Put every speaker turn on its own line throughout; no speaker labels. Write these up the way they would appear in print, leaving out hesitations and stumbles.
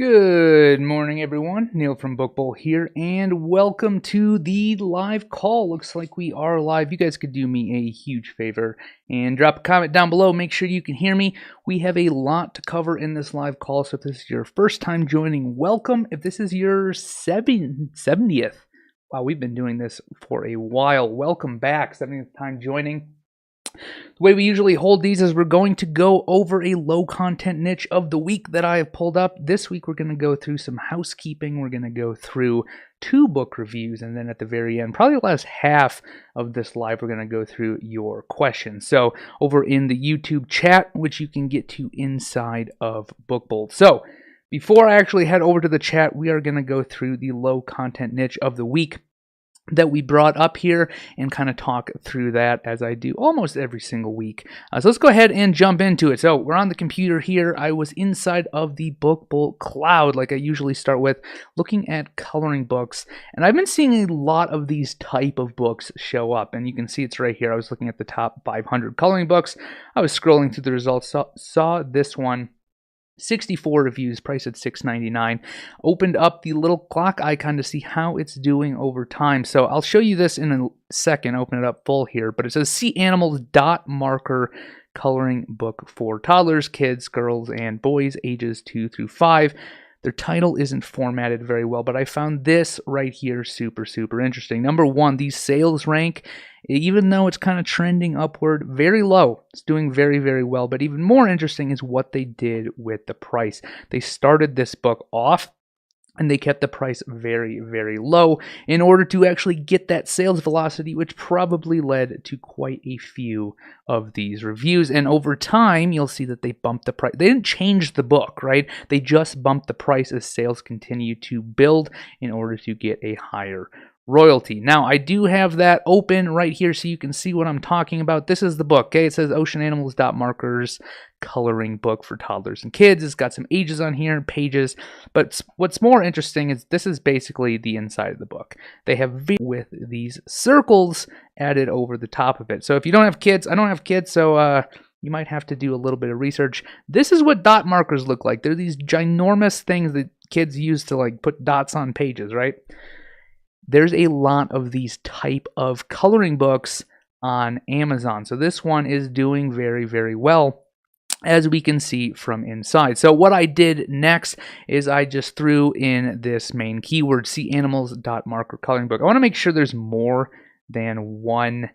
Good morning, everyone. Neil from Book Bowl here, and welcome to the live call. Looks like we are live. You guys could do me a huge favor and drop a comment down below. Make sure you can hear me. We have a lot to cover in this live call, so if this is your first time joining, welcome. If this is your 70th, wow, we've been doing this for a while. Welcome back, 70th time joining. The way we usually hold these is we're going to go over a low content niche of the week that I have pulled up. This week we're going to go through some housekeeping. We're going to go through 2 book reviews, and then at the very end, probably the last half of this live, we're going to go through your questions. So over in the YouTube chat, which you can get to inside of Book Bowl. So before I actually head over to the chat, we are going to go through the low content niche of the week that we brought up here and kind of talk through that as I do almost every single week. So let's go ahead and jump into it. So we're on the computer here. I was inside of the Book Bowl cloud like I usually start with, looking at coloring books. And I've been seeing a lot of these type of books show up. And you can see it's right here. I was looking at the top 500 coloring books. I was scrolling through the results, saw this one. 64 reviews, priced at $6.99. Opened up the little clock icon to see how it's doing over time. So I'll show you this in a second, open it up full here, but it says See Animals dot marker coloring book for toddlers, kids, girls, and boys ages 2 through 5. Their title isn't formatted very well, but I found this right here super interesting. Number 1, these sales rank, even though it's kind of trending upward, very low. It's doing very well, but even more interesting is what they did with the price. They started this book off and they kept the price very low in order to actually get that sales velocity, which probably led to quite a few of these reviews. And over time, you'll see that they bumped the price. They didn't change the book, right? They just bumped the price as sales continue to build in order to get a higher royalty. Now, I do have that open right here so you can see what I'm talking about. This is the book, okay? It says Ocean Animals dot markers coloring book for toddlers and kids. It's got some ages on here, pages, but what's more interesting is this is basically the inside of the book. They have with these circles added over the top of it. So if you don't have kids, I don't have kids, so you might have to do a little bit of research. This is what dot markers look like. They're these ginormous things that kids use to like put dots on pages, right? There's a lot of these type of coloring books on Amazon. So this one is doing very well, as we can see from inside. So what I did next is I just threw in this main keyword, See Animals dot marker coloring book. I want to make sure there's more than one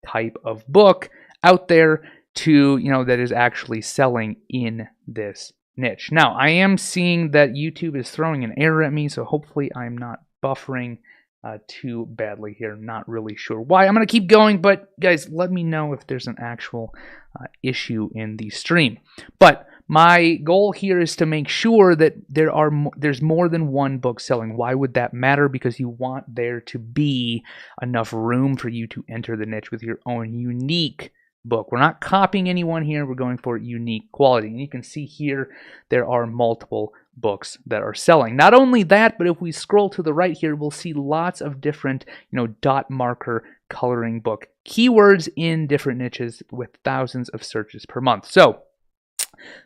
type of book out there to, that is actually selling in this niche. Now, I am seeing that YouTube is throwing an error at me, so hopefully I'm not buffering too badly here. Not really sure why. I'm going to keep going, but guys, let me know if there's an actual issue in the stream. But my goal here is to make sure that there's more than one book selling. Why would that matter? Because you want there to be enough room for you to enter the niche with your own unique book. We're not copying anyone here. We're going for unique quality. And you can see here there are multiple books that are selling. Not only that, but if we scroll to the right here, we'll see lots of different, dot marker coloring book keywords in different niches with thousands of searches per month. So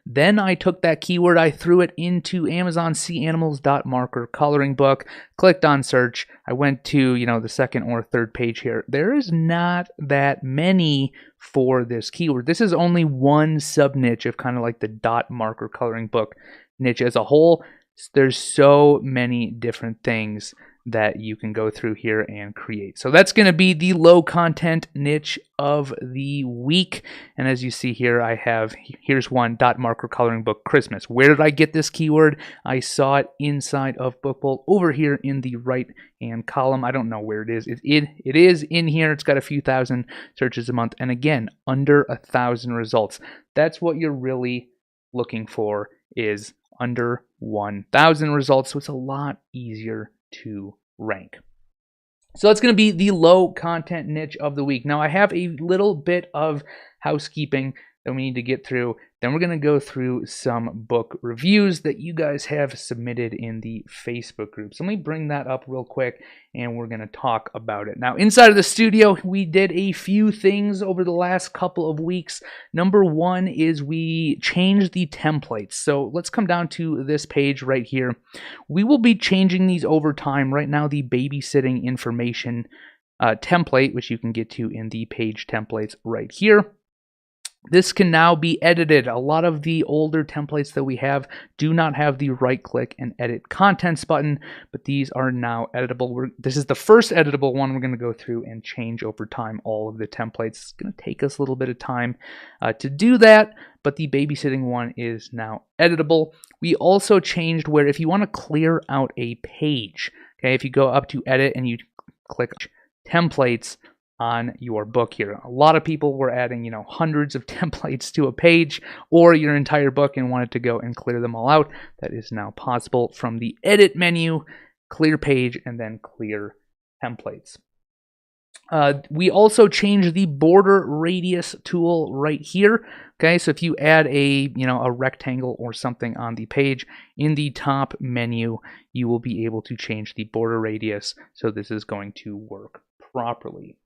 then I took that keyword, I threw it into Amazon See Animals dot marker coloring book, clicked on search. I went to, the second or third page here. There is not that many for this keyword. This is only one sub niche of kind of like the dot marker coloring book niche as a whole. There's so many different things that you can go through here and create. So that's going to be the low content niche of the week. And as you see here, here's one, dot marker coloring book Christmas. Where did I get this keyword? I saw it inside of Book Bowl over here in the right hand column. I don't know where it is. It is in here. It's got a few thousand searches a month. And again, under 1,000 results. That's what you're really looking for, is under 1,000 results. So it's a lot easier to rank. So that's going to be the low content niche of the week. Now I have a little bit of housekeeping that we need to get through. Then we're going to go through some book reviews that you guys have submitted in the Facebook group. So let me bring that up real quick and we're going to talk about it. Now, inside of the studio, we did a few things over the last couple of weeks. Number one is we changed the templates. So let's come down to this page right here. We will be changing these over time. Right now, the babysitting information template, which you can get to in the page templates right here. This can now be edited. A lot of the older templates that we have do not have the right-click and edit contents button, but these are now editable. This is the first editable one. We're going to go through and change over time all of the templates. It's going to take us a little bit of time to do that, but the babysitting one is now editable. We also changed where if you want to clear out a page, okay, if you go up to edit and you click templates on your book here. A lot of people were adding, hundreds of templates to a page or your entire book and wanted to go and clear them all out. That is now possible from the edit menu, clear page, and then clear templates. We also changed the border radius tool right here. Okay, so if you add a rectangle or something on the page, in the top menu, you will be able to change the border radius. So this is going to work properly.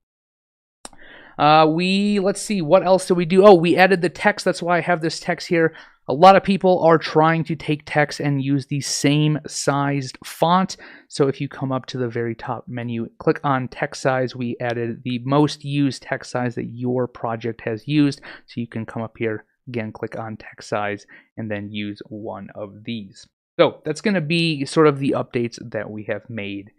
Let's see, what else did we do? Oh, we added the text. That's why I have this text here. A lot of people are trying to take text and use the same sized font. So if you come up to the very top menu, click on text size, we added the most used text size that your project has used. So you can come up here, again, click on text size, and then use one of these. So that's going to be sort of the updates that we have made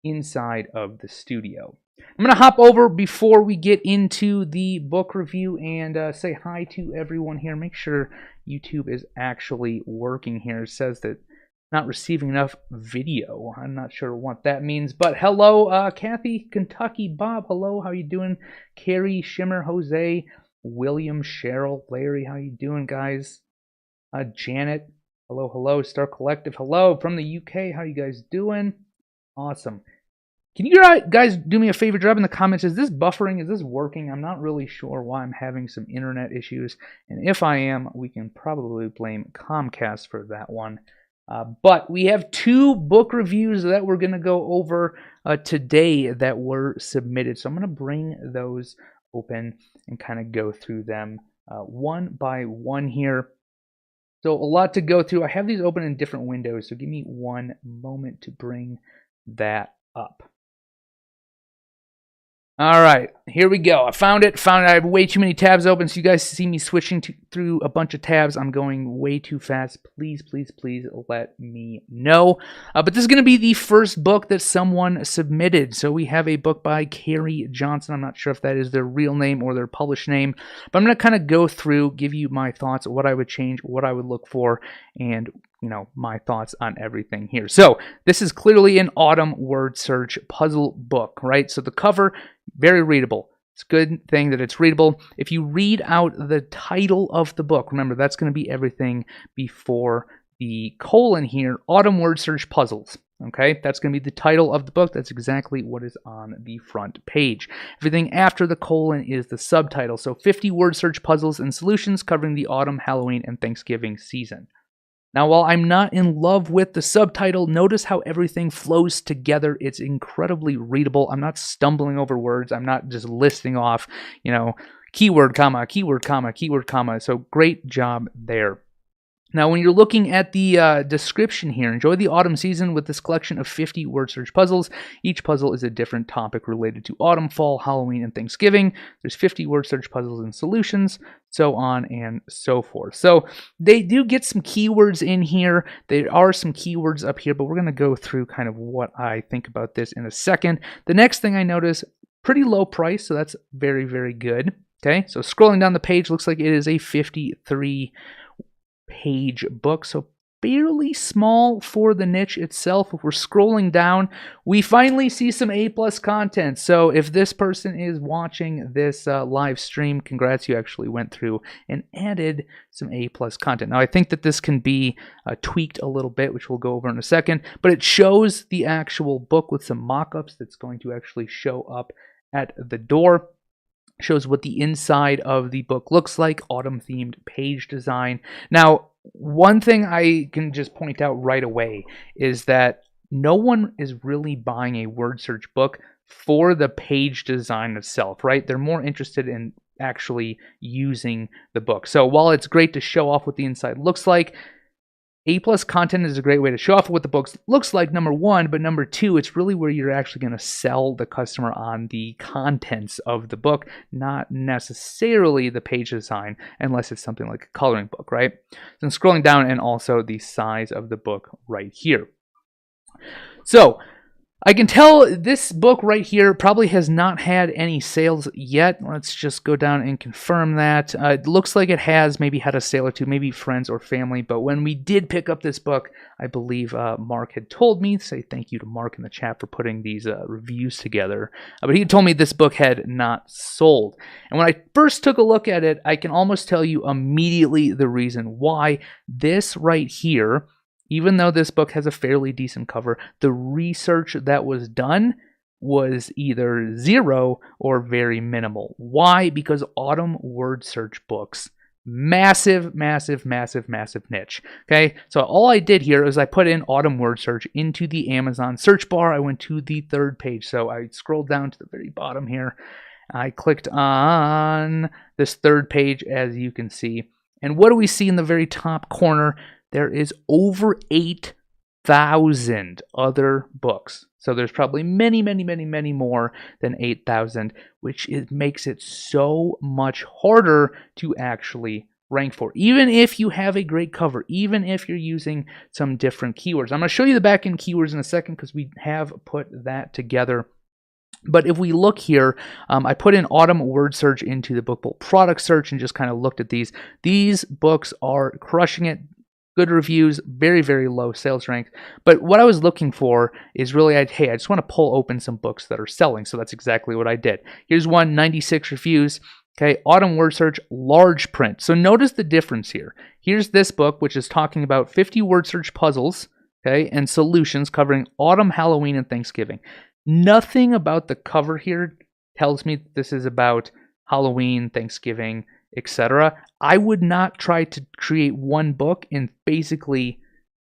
inside of the studio. I'm going to hop over before we get into the book review and say hi to everyone here. Make sure YouTube is actually working here. It says that not receiving enough video. I'm not sure what that means, but hello, Kathy, Kentucky, Bob, hello, how you doing? Carrie, Shimmer, Jose, William, Cheryl, Larry, how you doing, guys? Janet, hello, hello, Star Collective, hello, from the UK, how you guys doing? Awesome. Can you guys do me a favor? Drop in the comments. Is this buffering? Is this working? I'm not really sure why I'm having some internet issues. And if I am, we can probably blame Comcast for that one. But we have two book reviews that we're going to go over today that were submitted. So I'm going to bring those open and kind of go through them one by one here. So a lot to go through. I have these open in different windows. So give me one moment to bring that up. All right, here we go. I found it. I have way too many tabs open, so you guys see me switching through a bunch of tabs. I'm going way too fast. Please, please, please let me know. But this is going to be the first book that someone submitted. So we have a book by Carrie Johnson. I'm not sure if that is their real name or their published name, but I'm going to kind of go through, give you my thoughts, what I would change, what I would look for, and my thoughts on everything here. So this is clearly an autumn word search puzzle book, right? So the cover, very readable. It's a good thing that it's readable. If you read out the title of the book, remember that's going to be everything before the colon here, autumn word search puzzles. Okay, that's going to be the title of the book. That's exactly what is on the front page. Everything after the colon is the subtitle. So 50 word search puzzles and solutions covering the autumn, Halloween, and Thanksgiving season. Now, while I'm not in love with the subtitle, notice how everything flows together. It's incredibly readable. I'm not stumbling over words. I'm not just listing off, keyword, comma, keyword, comma, keyword, comma. So great job there. Now, when you're looking at the description here, enjoy the autumn season with this collection of 50 word search puzzles. Each puzzle is a different topic related to autumn, fall, Halloween, and Thanksgiving. There's 50 word search puzzles and solutions, so on and so forth. So they do get some keywords in here. There are some keywords up here, but we're going to go through kind of what I think about this in a second. The next thing I notice, pretty low price, so that's very, very good. Okay, so scrolling down the page, looks like it is a 53 page book, so fairly small for the niche itself. If we're scrolling down, we finally see some A+ content. So if this person is watching this live stream, congrats, you actually went through and added some A+ content. Now I think that this can be tweaked a little bit, which we'll go over in a second, but it shows the actual book with some mock-ups that's going to actually show up at the door. Shows what the inside of the book looks like, autumn themed page design. Now, one thing I can just point out right away is that no one is really buying a word search book for the page design itself, right? They're more interested in actually using the book. So while it's great to show off what the inside looks like, A+ content is a great way to show off what the book looks like, number one, but number two, it's really where you're actually going to sell the customer on the contents of the book, not necessarily the page design, unless it's something like a coloring book, right? So I'm scrolling down, and also the size of the book right here. So I can tell this book right here probably has not had any sales yet. Let's just go down and confirm that. It looks like it has maybe had a sale or two, maybe friends or family. But when we did pick up this book, I believe Mark had told me, say thank you to Mark in the chat for putting these reviews together. But he told me this book had not sold. And when I first took a look at it, I can almost tell you immediately the reason why. This right here, even though this book has a fairly decent cover, the research that was done was either zero or very minimal. Why? Because autumn word search books, massive, massive, massive, massive niche. Okay, so all I did here is I put in autumn word search into the Amazon search bar. I went to the third page. So I scrolled down to the very bottom here. I clicked on this third page, as you can see. And what do we see in the very top corner? There is over 8,000 other books. So there's probably many, many, many, many more than 8,000, which makes it so much harder to actually rank for. Even if you have a great cover, even if you're using some different keywords. I'm going to show you the back-end keywords in a second because we have put that together. But if we look here, I put in autumn word search into the Book Bowl product search and just kind of looked at these. These books are crushing it. Good reviews, very, very low sales rank. But what I was looking for is really, hey, I just want to pull open some books that are selling. So that's exactly what I did. Here's one, 96 reviews. Okay, autumn word search, large print. So notice the difference here. Here's this book, which is talking about 50 word search puzzles, okay, and solutions covering autumn, Halloween, and Thanksgiving. Nothing about the cover here tells me this is about Halloween, Thanksgiving, etc. I would not try to create one book in basically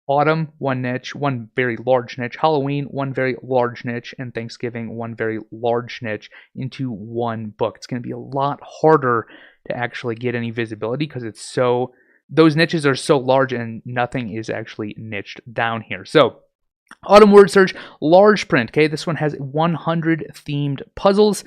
autumn, one niche, one very large niche, Halloween, one very large niche, and Thanksgiving, one very large niche into one book. It's going to be a lot harder to actually get any visibility because it's so, those niches are so large and nothing is actually niched down here. So autumn word search, large print. Okay, this one has 100 themed puzzles.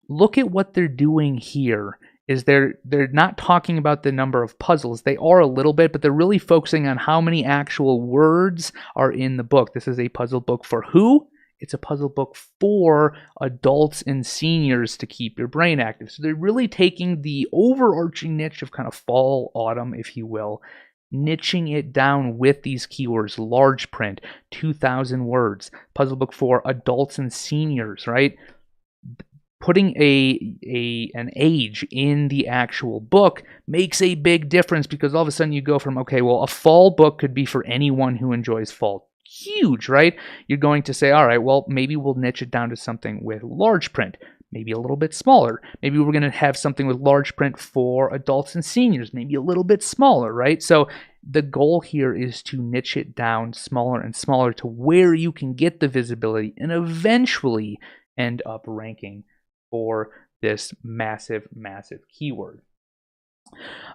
Look at what they're doing here. Is they're not talking about the number of puzzles. They are a little bit, but they're really focusing on how many actual words are in the book. This is a puzzle book for who? It's a puzzle book for adults and seniors to keep your brain active. So they're really taking the overarching niche of kind of fall, autumn, if you will, niching it down with these keywords. Large print, 2,000 words, puzzle book for adults and seniors, right? Putting an age in the actual book makes a big difference because all of a sudden you go from, okay, well, a fall book could be for anyone who enjoys fall. Huge, right? You're going to say, all right, well, maybe we'll niche it down to something with large print, maybe a little bit smaller. Maybe we're going to have something with large print for adults and seniors, maybe a little bit smaller, right? So the goal here is to niche it down smaller and smaller to where you can get the visibility and eventually end up ranking for this massive, massive keyword.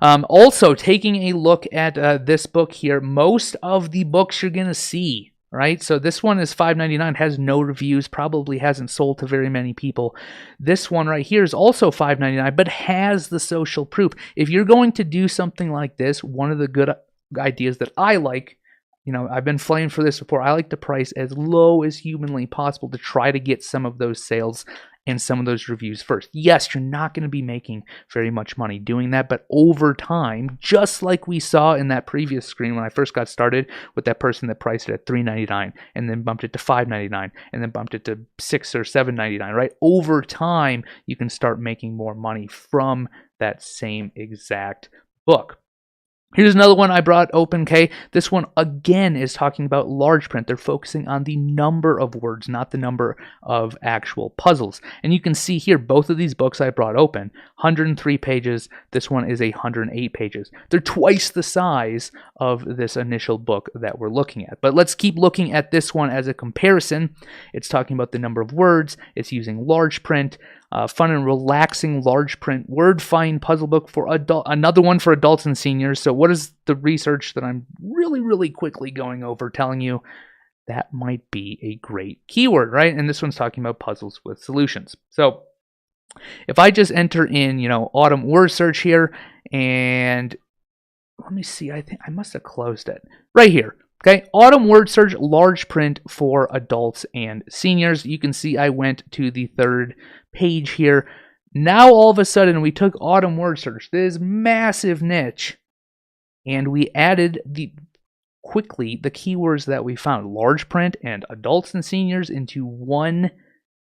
Also, taking a look at this book here, most of the books you're going to see, right? So this one is $5.99, has no reviews, probably hasn't sold to very many people. This one right here is also $5.99, but has the social proof. If you're going to do something like this, one of the good ideas that I like, you know, I've been flamed for this before, I like to price as low as humanly possible to try to get some of those sales and some of those reviews first. Yes, you're not going to be making very much money doing that, but over time, just like we saw in that previous screen when I first got started with that person that priced it at $3.99 and then bumped it to $5.99 and then bumped it to $6 or $7.99, right? Over time, you can start making more money from that same exact book. Here's another one I brought open, okay? This one, again, is talking about large print. They're focusing on the number of words, not the number of actual puzzles. And you can see here, both of these books I brought open, 103 pages. This one is 108 pages. They're twice the size of this initial book that we're looking at. But let's keep looking at this one as a comparison. It's talking about the number of words. It's using large print. Fun and relaxing large print word find puzzle book for another one for adults and seniors. So what is the research that I'm really quickly going over telling you? That might be a great keyword, right? And this one's talking about puzzles with solutions. So if I just enter in, autumn word search here, and let me see, I think I must have closed it right here. Okay, autumn word search, large print for adults and seniors. You can see I went to the third page here. Now all of a sudden we took autumn word search, this massive niche, and we added quickly the keywords that we found, large print and adults and seniors, into one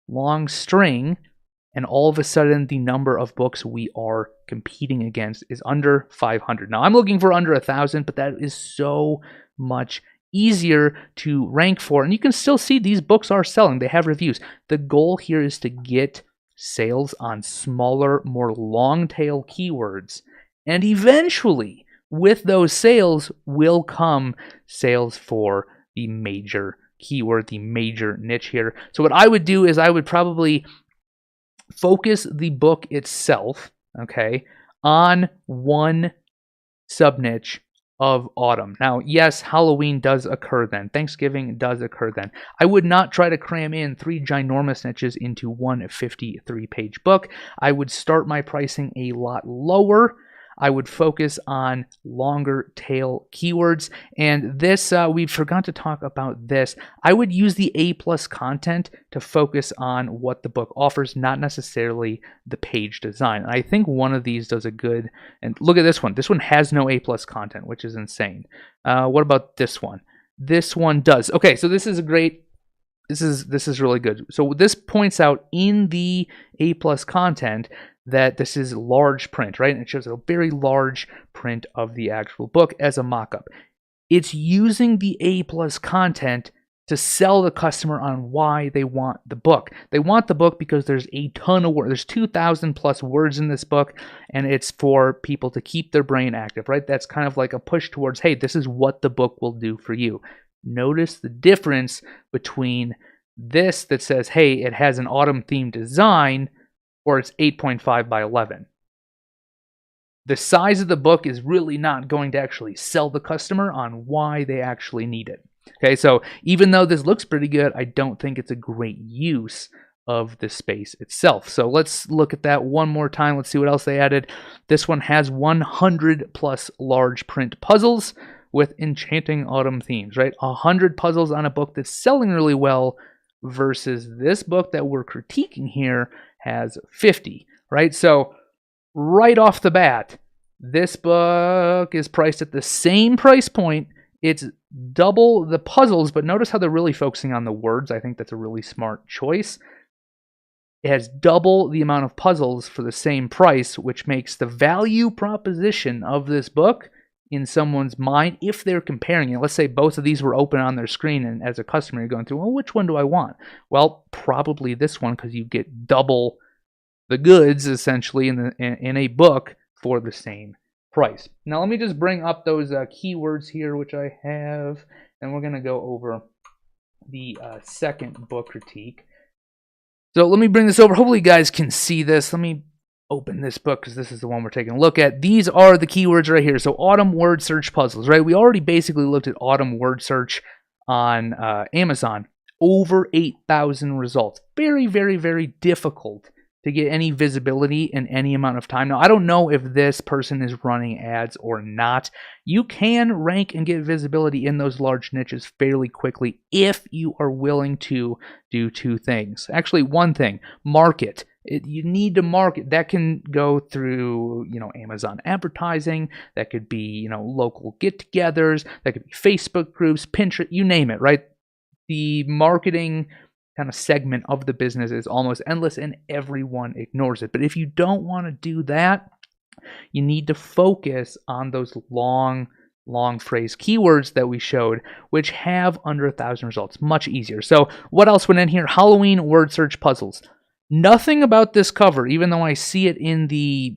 long string. And all of a sudden, the number of books we are competing against is under 500. Now, I'm looking for under 1,000, but that is so much easier to rank for. And you can still see these books are selling. They have reviews. The goal here is to get sales on smaller, more long-tail keywords. And eventually, with those sales will come sales for the major keyword, the major niche here. So what I would do is I would probably focus the book itself, okay, on one sub-niche of autumn. Now, yes, Halloween does occur then. Thanksgiving does occur then. I would not try to cram in 3 ginormous niches into one 53-page book. I would start my pricing a lot lower. I would focus on longer tail keywords. And this, we forgot to talk about this. I would use the A+ content to focus on what the book offers, not necessarily the page design. And I think one of these does a good, and look at this one. This one has no A+ content, which is insane. What about this one? This one does. Okay, so this is a great, this is really good. So this points out in the A+ content that this is large print, right? And it shows a very large print of the actual book as a mock-up. It's using the A+ content to sell the customer on why they want the book. They want the book because there's a ton of words. There's 2,000 plus words in this book, and it's for people to keep their brain active, right? That's kind of like a push towards, hey, this is what the book will do for you. Notice the difference between this that says, hey, it has an autumn-themed design, or it's 8.5 by 11. The size of the book is really not going to actually sell the customer on why they actually need it. Okay, so even though this looks pretty good, I don't think it's a great use of the space itself. So let's look at that one more time. Let's see what else they added. This one has 100 plus large print puzzles with enchanting autumn themes, right? 100 puzzles on a book that's selling really well versus this book that we're critiquing here has 50, right? So right off the bat, this book is priced at the same price point. It's double the puzzles, but notice how they're really focusing on the words. I think that's a really smart choice. It has double the amount of puzzles for the same price, which makes the value proposition of this book in someone's mind, if they're comparing it. Let's say both of these were open on their screen, and as a customer, you're going through, well, which one do I want? Well, probably this one, because you get double the goods, essentially, in a book for the same price. Now, let me just bring up those keywords here, which I have, and we're going to go over the second book critique. So let me bring this over. Hopefully you guys can see this. Let me open this book because this is the one we're taking a look at. These are the keywords right here. So autumn word search puzzles, right? We already basically looked at autumn word search on Amazon. Over 8,000 results. Very, very, very difficult to get any visibility in any amount of time. Now, I don't know if this person is running ads or not. You can rank and get visibility in those large niches fairly quickly if you are willing to do 2 things. Actually, one thing, market. You need to market. That can go through, Amazon advertising. That could be, local get-togethers. That could be Facebook groups, Pinterest, you name it, right? The marketing kind of segment of the business is almost endless and everyone ignores it. But if you don't want to do that, You need to focus on those long phrase keywords that we showed, which have under 1,000 results. Much easier. So what else went in here? Halloween word search puzzles. Nothing about this cover, even though I see it in the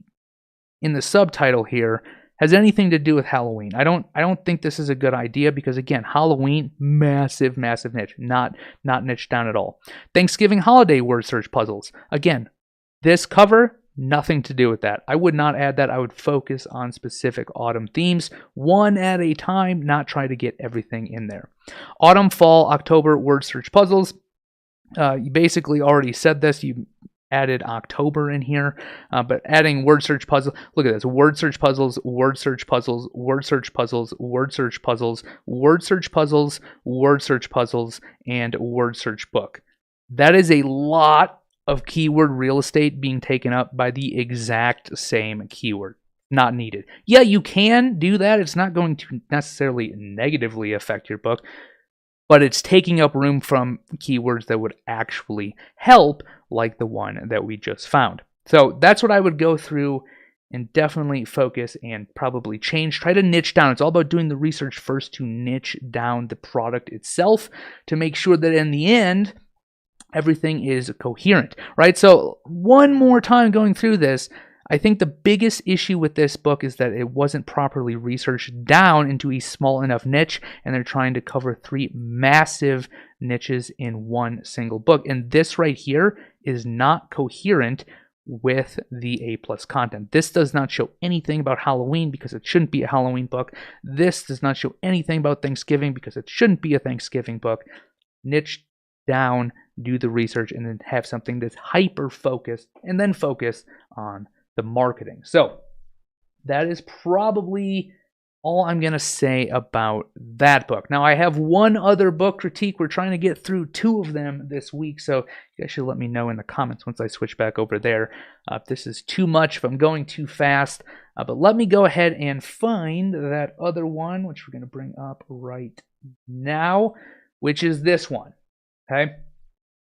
subtitle here, has anything to do with Halloween. I don't think this is a good idea because, again, Halloween, massive niche, not niche down at all. Thanksgiving holiday word search puzzles. Again, this cover, nothing to do with that. I would not add that. I would focus on specific autumn themes, one at a time, not try to get everything in there. Autumn, fall, October word search puzzles. You basically already said this. You added October in here, but adding word search puzzle. Look at this: word search puzzles, word search puzzles, word search puzzles, word search puzzles, word search puzzles, word search puzzles, and word search book. That is a lot of keyword real estate being taken up by the exact same keyword. Not needed. Yeah, you can do that. It's not going to necessarily negatively affect your book, but it's taking up room from keywords that would actually help, like the one that we just found. So that's what I would go through and definitely focus and probably change. Try to niche down. It's all about doing the research first to niche down the product itself to make sure that in the end, everything is coherent, right? So one more time going through this, I think the biggest issue with this book is that it wasn't properly researched down into a small enough niche, and they're trying to cover 3 massive niches in one single book. And this right here is not coherent with the A+ content. This does not show anything about Halloween because it shouldn't be a Halloween book. This does not show anything about Thanksgiving because it shouldn't be a Thanksgiving book. Niche down, do the research, and then have something that's hyper focused, and then focus on the marketing. So that is probably all I'm going to say about that book. Now, I have one other book critique. We're trying to get through 2 of them this week, so you guys should let me know in the comments once I switch back over there if this is too much, if I'm going too fast. But let me go ahead and find that other one, which we're going to bring up right now, which is this one. Okay?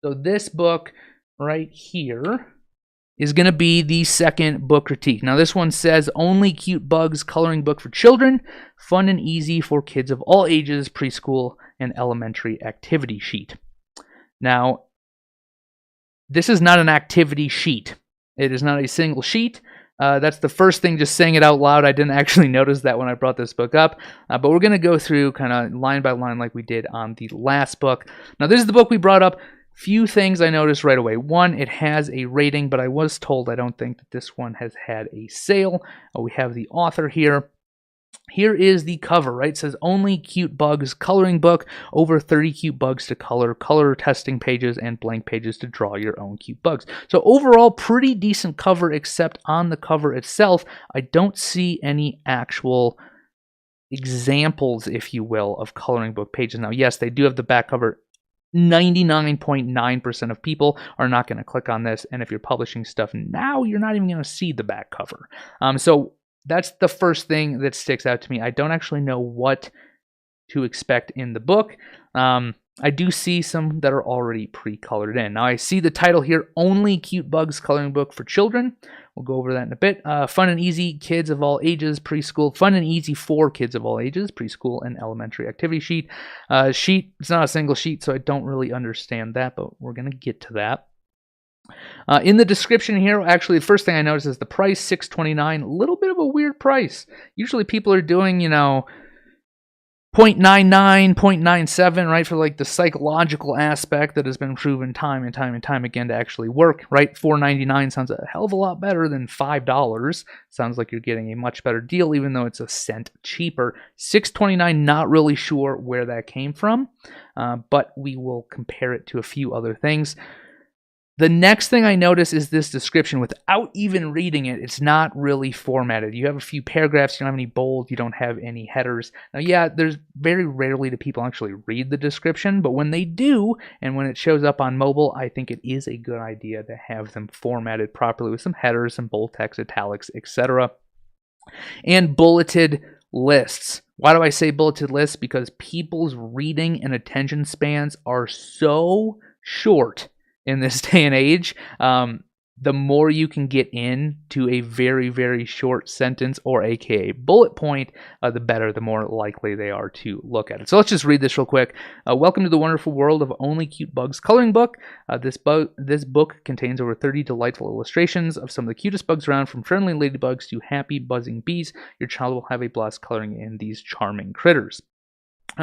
So this book right here is going to be the second book critique. Now this one says, Only Cute Bugs Coloring Book for Children, Fun and Easy for Kids of All Ages, Preschool and Elementary Activity Sheet. Now, this is not an activity sheet. It is not a single sheet. That's the first thing, just saying it out loud. I didn't actually notice that when I brought this book up, but we're going to go through kind of line by line like we did on the last book. Now this is the book we brought up. Few things I noticed right away. One, it has a rating, but I was told I don't think that this one has had a sale. We have the author here. Here is the cover, right? It says Only Cute Bugs Coloring Book, over 30 cute bugs to color testing pages, and blank pages to draw your own cute bugs. So overall, pretty decent cover, except on the cover itself, I don't see any actual examples, if you will, of coloring book pages. Now, yes, they do have the back cover. 99.9% of people are not going to click on this, and if you're publishing stuff now, you're not even going to see the back cover. So that's the first thing that sticks out to me. I don't actually know what to expect in the book. I do see some that are already pre-colored in. Now I see the title here, Only Cute Bugs Coloring Book for Children. We'll go over that in a bit. Fun and Easy, Kids of All Ages, Preschool. Fun and Easy for Kids of All Ages, Preschool and Elementary Activity Sheet. It's not a single sheet, so I don't really understand that, but we're going to get to that. In the description here, actually, the first thing I noticed is the price, $6.29. A little bit of a weird price. Usually people are doing, you know, 0.99, 0.97, right, for like the psychological aspect that has been proven time and time again to actually work, right? $4.99 sounds a hell of a lot better than $5. Sounds like you're getting a much better deal, even though it's a cent cheaper. $6.29, not really sure where that came from, but we will compare it to a few other things. The next thing I notice is this description. Without even reading it, it's not really formatted. You have a few paragraphs, you don't have any bold, you don't have any headers. Now, yeah, there's very rarely do people actually read the description, but when they do, and when it shows up on mobile, I think it is a good idea to have them formatted properly with some headers, some bold text, italics, etc. And bulleted lists. Why do I say bulleted lists? Because people's reading and attention spans are so short in this day and age. the more you can get into a very, very short sentence, or aka bullet point, the better, the more likely they are to look at it. So let's just read this real quick. Welcome to the wonderful world of Only Cute Bugs coloring book. This book contains over 30 delightful illustrations of some of the cutest bugs around, from friendly ladybugs to happy buzzing bees. Your child will have a blast coloring in these charming critters.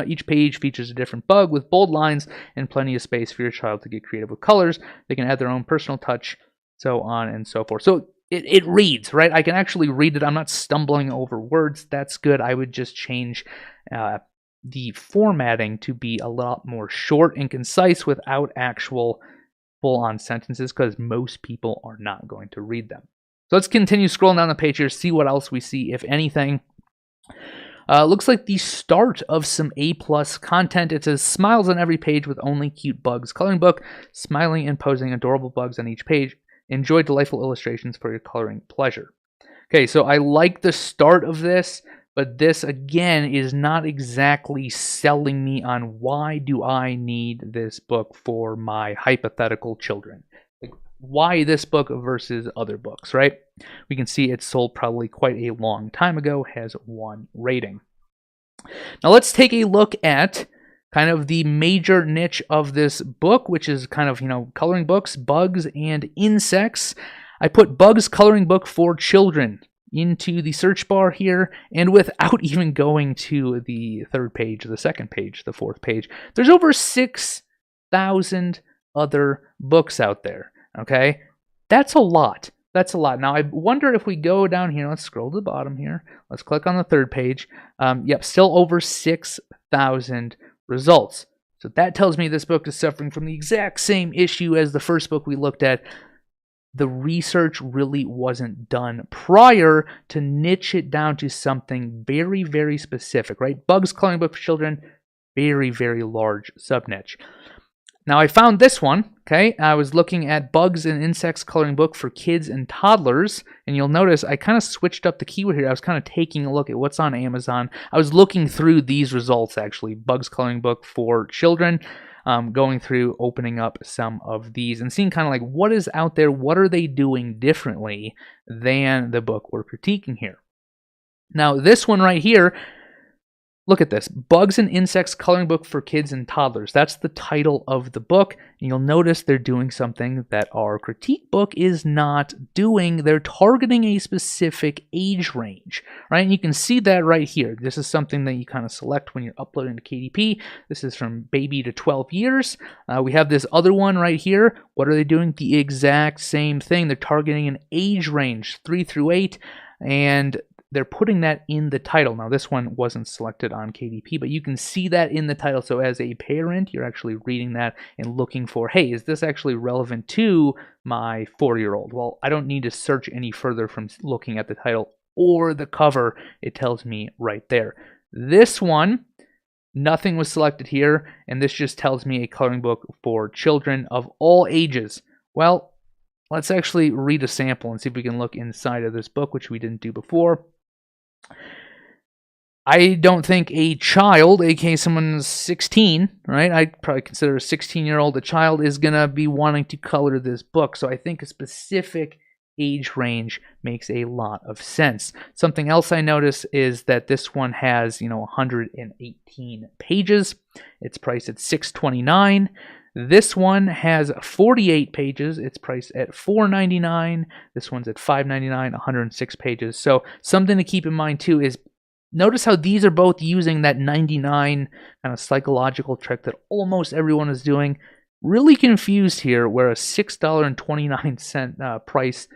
Each page features a different bug with bold lines and plenty of space for your child to get creative with colors. They can add their own personal touch, so on and so forth. So it reads, right? I can actually read it. I'm not stumbling over words. That's good. I would just change the formatting to be a lot more short and concise without actual full-on sentences, because most people are not going to read them. So let's continue scrolling down the page here, see what else we see, if anything. Looks like the start of some A+ content. It says, smiles on every page with Only Cute Bugs coloring book, smiling and posing adorable bugs on each page. Enjoy delightful illustrations for your coloring pleasure. Okay, so I like the start of this, but this, again, is not exactly selling me on why do I need this book for my hypothetical children. Like, why this book versus other books, right? We can see it sold probably quite a long time ago, has 1 rating. Now let's take a look at kind of the major niche of this book, which is kind of, coloring books, bugs, and insects. I put bugs coloring book for children into the search bar here, and without even going to the 3rd page, the 2nd page, the 4th page, there's over 6,000 other books out there, okay? That's a lot. That's a lot. Now, I wonder if we go down here, let's scroll to the bottom here. Let's click on the 3rd page. Yep, still over 6,000 results. So that tells me this book is suffering from the exact same issue as the first book we looked at. The research really wasn't done prior to niche it down to something very, very specific, right? Bugs coloring book for children, very, very large sub-niche. Now, I found this one, okay? I was looking at bugs and insects coloring book for kids and toddlers, and you'll notice I kind of switched up the keyword here. I was kind of taking a look at what's on Amazon. I was looking through these results, actually, bugs coloring book for children, going through, opening up some of these, and seeing kind of like what is out there, what are they doing differently than the book we're critiquing here. Now, this one right here, look at this, Bugs and Insects Coloring Book for Kids and Toddlers. That's the title of the book, and you'll notice they're doing something that our critique book is not doing. They're targeting a specific age range, right? And you can see that right here. This is something that you kind of select when you're uploading to KDP. This is from baby to 12 years. We have this other one right here. What are they doing? The exact same thing. They're targeting an age range, 3 through 8, and they're putting that in the title. Now, this one wasn't selected on KDP, but you can see that in the title. So as a parent, you're actually reading that and looking for, hey, is this actually relevant to my 4-year-old? Well, I don't need to search any further from looking at the title or the cover. It tells me right there. This one, nothing was selected here, and this just tells me a coloring book for children of all ages. Well, let's actually read a sample and see if we can look inside of this book, which we didn't do before. I don't think a child, aka someone's 16, right? I'd probably consider a 16-year-old a child, is going to be wanting to color this book. So I think a specific age range makes a lot of sense. Something else I notice is that this one has, 118 pages. It's priced at $6.29. This one has 48 pages. It's priced at $4.99. This one's at $5.99, 106 pages. So something to keep in mind too is notice how these are both using that 99 kind of psychological trick that almost everyone is doing. Really confused here where a $6.29 price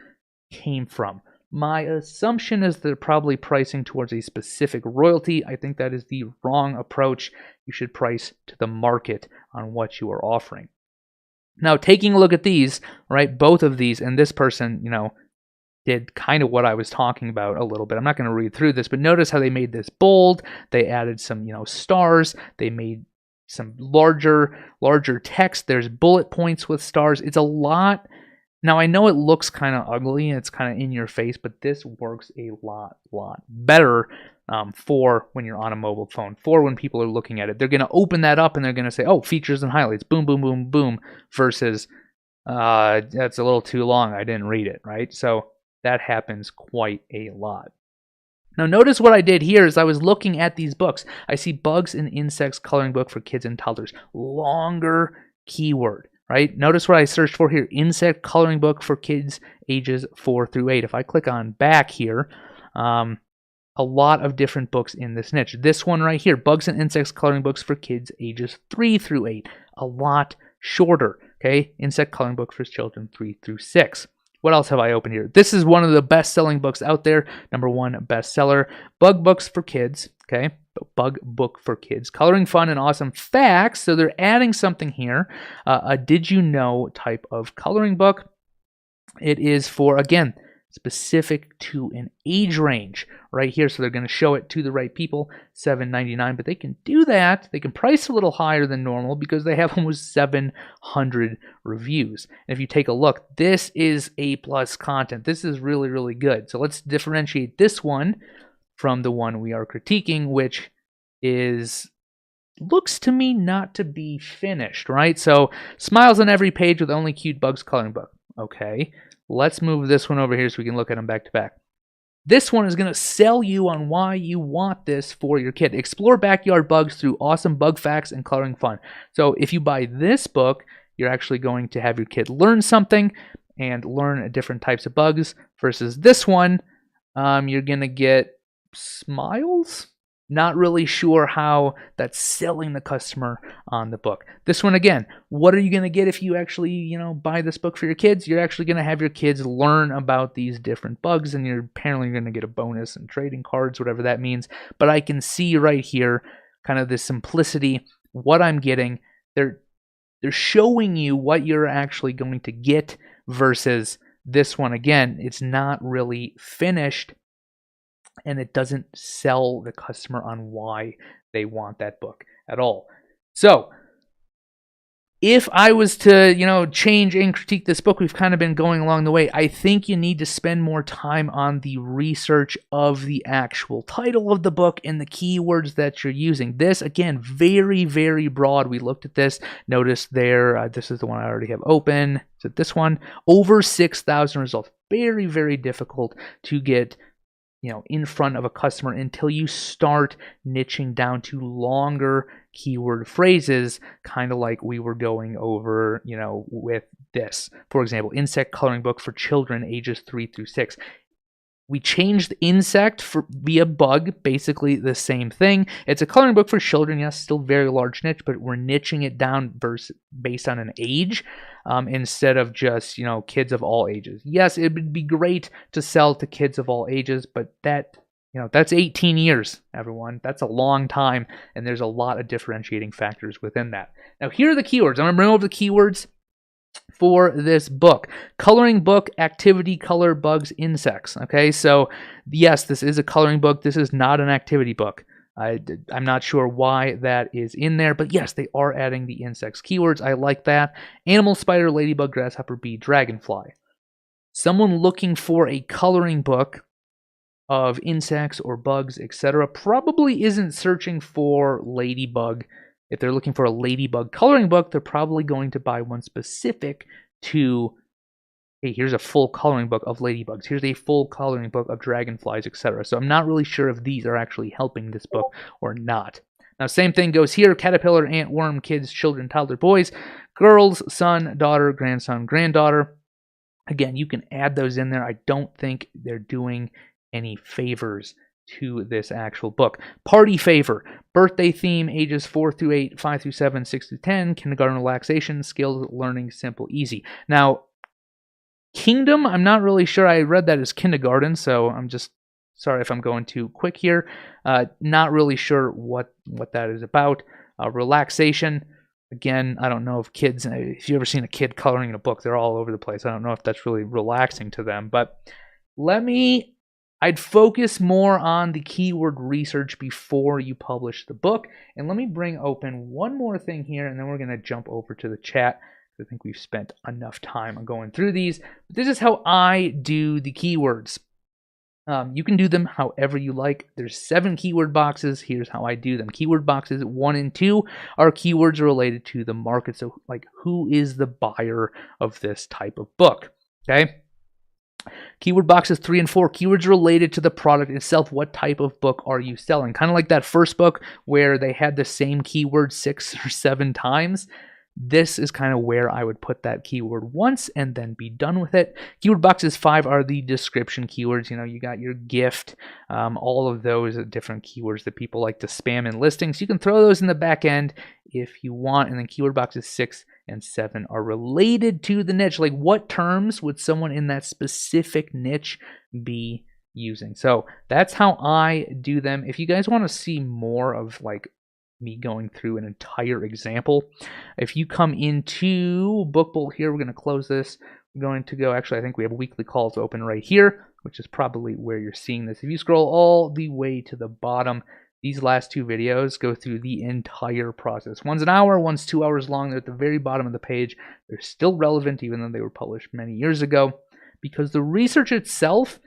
came from. My assumption is they're probably pricing towards a specific royalty. I think that is the wrong approach. You should price to the market on what you are offering. Now, taking a look at these, right, both of these, and this person, did kind of what I was talking about a little bit. I'm not going to read through this, but notice how they made this bold. They added some, stars. They made some larger text. There's bullet points with stars. It's a lot. Now, I know it looks kind of ugly and it's kind of in your face, but this works a lot better for when you're on a mobile phone, for when people are looking at it. They're going to open that up and they're going to say, oh, features and highlights, boom, boom, boom, boom, versus that's a little too long. I didn't read it, right? So that happens quite a lot. Now notice what I did here is I was looking at these books. I see Bugs and Insects Coloring Book for Kids and Toddlers. Longer keyword, right? Notice what I searched for here. Insect Coloring Book for Kids ages 4 through 8. If I click on back here, a lot of different books in this niche. This one right here, Bugs and Insects Coloring Books for Kids ages 3 through 8. A lot shorter, okay? Insect Coloring Book for Children 3 through 6. What else have I opened here? This is one of the best-selling books out there. #1 bestseller. Bug Books for Kids, okay? Bug Book for Kids. Coloring Fun and Awesome Facts. So they're adding something here. A Did You Know type of coloring book. It is for, again, specific to an age range right here. So they're going to show it to the right people, $7.99. But they can do that. They can price a little higher than normal because they have almost 700 reviews. And if you take a look, this is A+ content. This is really, really good. So let's differentiate this one from the one we are critiquing, which looks to me not to be finished, right? So smiles on every page with only cute bugs coloring book. Okay. Let's move this one over here so we can look at them back to back. This one is going to sell you on why you want this for your kid. Explore backyard bugs through awesome bug facts and coloring fun. So if you buy this book, you're actually going to have your kid learn something and learn different types of bugs, versus this one, you're going to get smiles. Not really sure how that's selling the customer on the book. This one, again, what are you going to get if you actually, buy this book for your kids? You're actually going to have your kids learn about these different bugs, and you're apparently going to get a bonus and trading cards, whatever that means. But I can see right here kind of the simplicity, what I'm getting. They're showing you what you're actually going to get, versus this one, again, it's not really finished. And it doesn't sell the customer on why they want that book at all. So if I was to, change and critique this book, we've kind of been going along the way. I think you need to spend more time on the research of the actual title of the book and the keywords that you're using. This, again, very, very broad. We looked at this. Notice there, this is the one I already have open. Is it this one? Over 6,000 results. Very, very difficult to get in front of a customer until you start niching down to longer keyword phrases, kind of like we were going over, with this. For example, insect coloring book for children ages 3 through 6. We changed insect via bug, basically the same thing. It's a coloring book for children, yes, still very large niche, but we're niching it down based on an age, instead of just, kids of all ages. Yes, it would be great to sell to kids of all ages, but that's 18 years, everyone. That's a long time, and there's a lot of differentiating factors within that. Now, here are the keywords. I'm going to bring over the keywords for this book. Coloring book, activity, color, bugs, insects. Okay, so yes, this is a coloring book. This is not an activity book. I'm not sure why that is in there, but yes, they are adding the insects keywords. I like that. Animal, spider, ladybug, grasshopper, bee, dragonfly. Someone looking for a coloring book of insects or bugs, etc., probably isn't searching for ladybug. If they're looking for a ladybug coloring book, they're probably going to buy one specific to, hey, here's a full coloring book of ladybugs. Here's a full coloring book of dragonflies, etc. So I'm not really sure if these are actually helping this book or not. Now, same thing goes here. Caterpillar, ant, worm, kids, children, toddler, boys, girls, son, daughter, grandson, granddaughter. Again, you can add those in there. I don't think they're doing any favors to this actual book. Party favor, birthday theme, ages 4 through 8, 5 through 7, 6 through 10, kindergarten relaxation, skills, learning, simple, easy. Now, kingdom, I'm not really sure. I read that as kindergarten, so I'm just sorry if I'm going too quick here. Not really sure what that is about. Relaxation, again, I don't know if kids, if you've ever seen a kid coloring in a book, they're all over the place. I don't know if that's really relaxing to them, but I'd focus more on the keyword research before you publish the book. And let me bring open one more thing here, and then we're going to jump over to the chat. I think we've spent enough time on going through these. But this is how I do the keywords. You can do them however you like. There's 7 keyword boxes. Here's how I do them. Keyword boxes 1 and 2 are keywords related to the market. So like, who is the buyer of this type of book? Okay. Keyword boxes 3 and 4, keywords related to the product itself. What type of book are you selling? Kind of like that first book where they had the same keyword 6 or 7 times. This is kind of where I would put that keyword once and then be done with it. Keyword boxes 5 are the description keywords. You know, you got your gift, all of those are different keywords that people like to spam in listings. You can throw those in the back end if you want. And then keyword boxes 6 and 7 are related to the niche. Like, what terms would someone in that specific niche be using? So that's how I do them. If you guys want to see more of like me going through an entire example, if you come into Bookbowl here, we're going to close this. We're going to go, actually, I think we have weekly calls open right here, which is probably where you're seeing this. If you scroll all the way to the bottom, these last 2 videos go through the entire process. One's an hour, one's 2 hours long. They're at the very bottom of the page. They're still relevant, even though they were published many years ago, because the research itself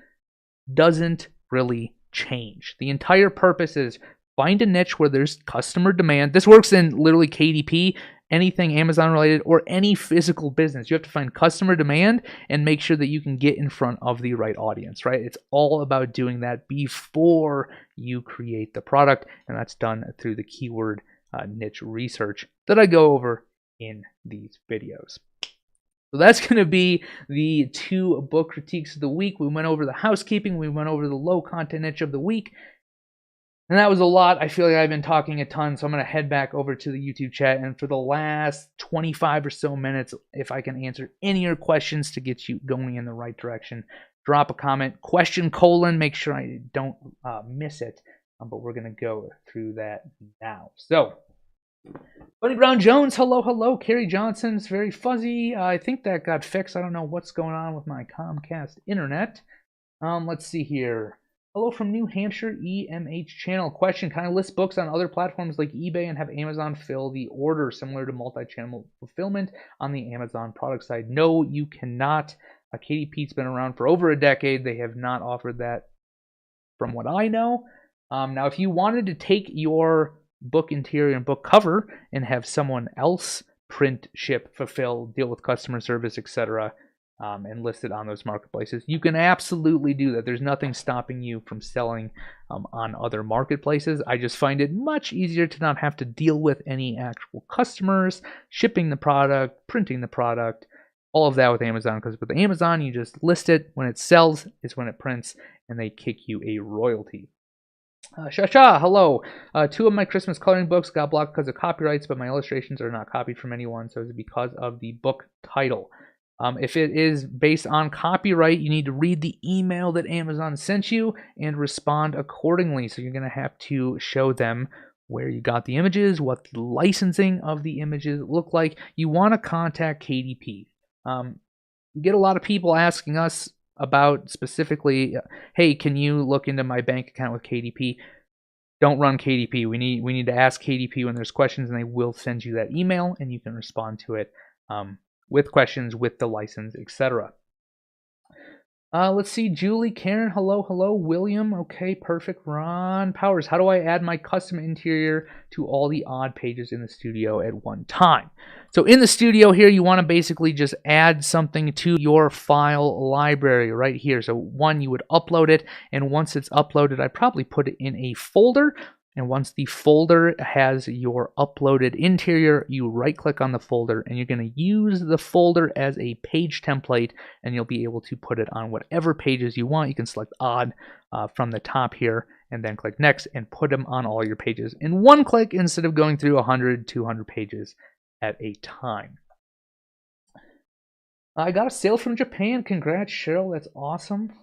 doesn't really change. The entire purpose is find a niche where there's customer demand. This works in literally KDP, anything Amazon related, or any physical business. You have to find customer demand and make sure that you can get in front of the right audience, right? It's all about doing that before you create the product, and that's done through the keyword niche research that I go over in these videos. So that's going to be the 2 book critiques of the week. We went over the housekeeping. We went over the low content niche of the week. And that was a lot. I feel like I've been talking a ton, so I'm going to head back over to the YouTube chat. And for the last 25 or so minutes, if I can answer any of your questions to get you going in the right direction, drop a comment, question : make sure I don't miss it. But we're going to go through that now. So, Bunny Brown Jones, hello, hello. Carrie Johnson, it's very fuzzy. I think that got fixed. I don't know what's going on with my Comcast internet. Let's see here. Hello from New Hampshire, EMH channel. Question: can I list books on other platforms like eBay and have Amazon fill the order, similar to multi-channel fulfillment on the Amazon product side? No, you cannot. KDP's been around for over a decade. They have not offered that from what I know. Now, if you wanted to take your book interior and book cover and have someone else print, ship, fulfill, deal with customer service, etc., and listed on those marketplaces, you can absolutely do that. There's nothing stopping you from selling on other marketplaces. I just find it much easier to not have to deal with any actual customers, shipping the product, printing the product, all of that with Amazon, because with Amazon, you just list it. When it sells is when it prints, and they kick you a royalty. Shasha, hello. 2 of my Christmas coloring books got blocked because of copyrights, but my illustrations are not copied from anyone, so it's because of the book title. If it is based on copyright, you need to read the email that Amazon sent you and respond accordingly. So you're going to have to show them where you got the images, what the licensing of the images look like. You want to contact KDP. We get a lot of people asking us about specifically, hey, can you look into my bank account with KDP? Don't run KDP. We need to ask KDP when there's questions, and they will send you that email, and you can respond to it with questions, with the license, etc. Let's see. Julie, Karen, hello, hello. William, okay, perfect. Ron Powers, how do I add my custom interior to all the odd pages in the studio at one time? So in the studio here, you want to basically just add something to your file library right here. So one, you would upload it, and once it's uploaded, I probably put it in a folder. And once the folder has your uploaded interior, you right-click on the folder, and you're going to use the folder as a page template, and you'll be able to put it on whatever pages you want. You can select odd from the top here, and then click next, and put them on all your pages in one click instead of going through 100, 200 pages at a time. I got a sale from Japan. Congrats, Cheryl. That's awesome.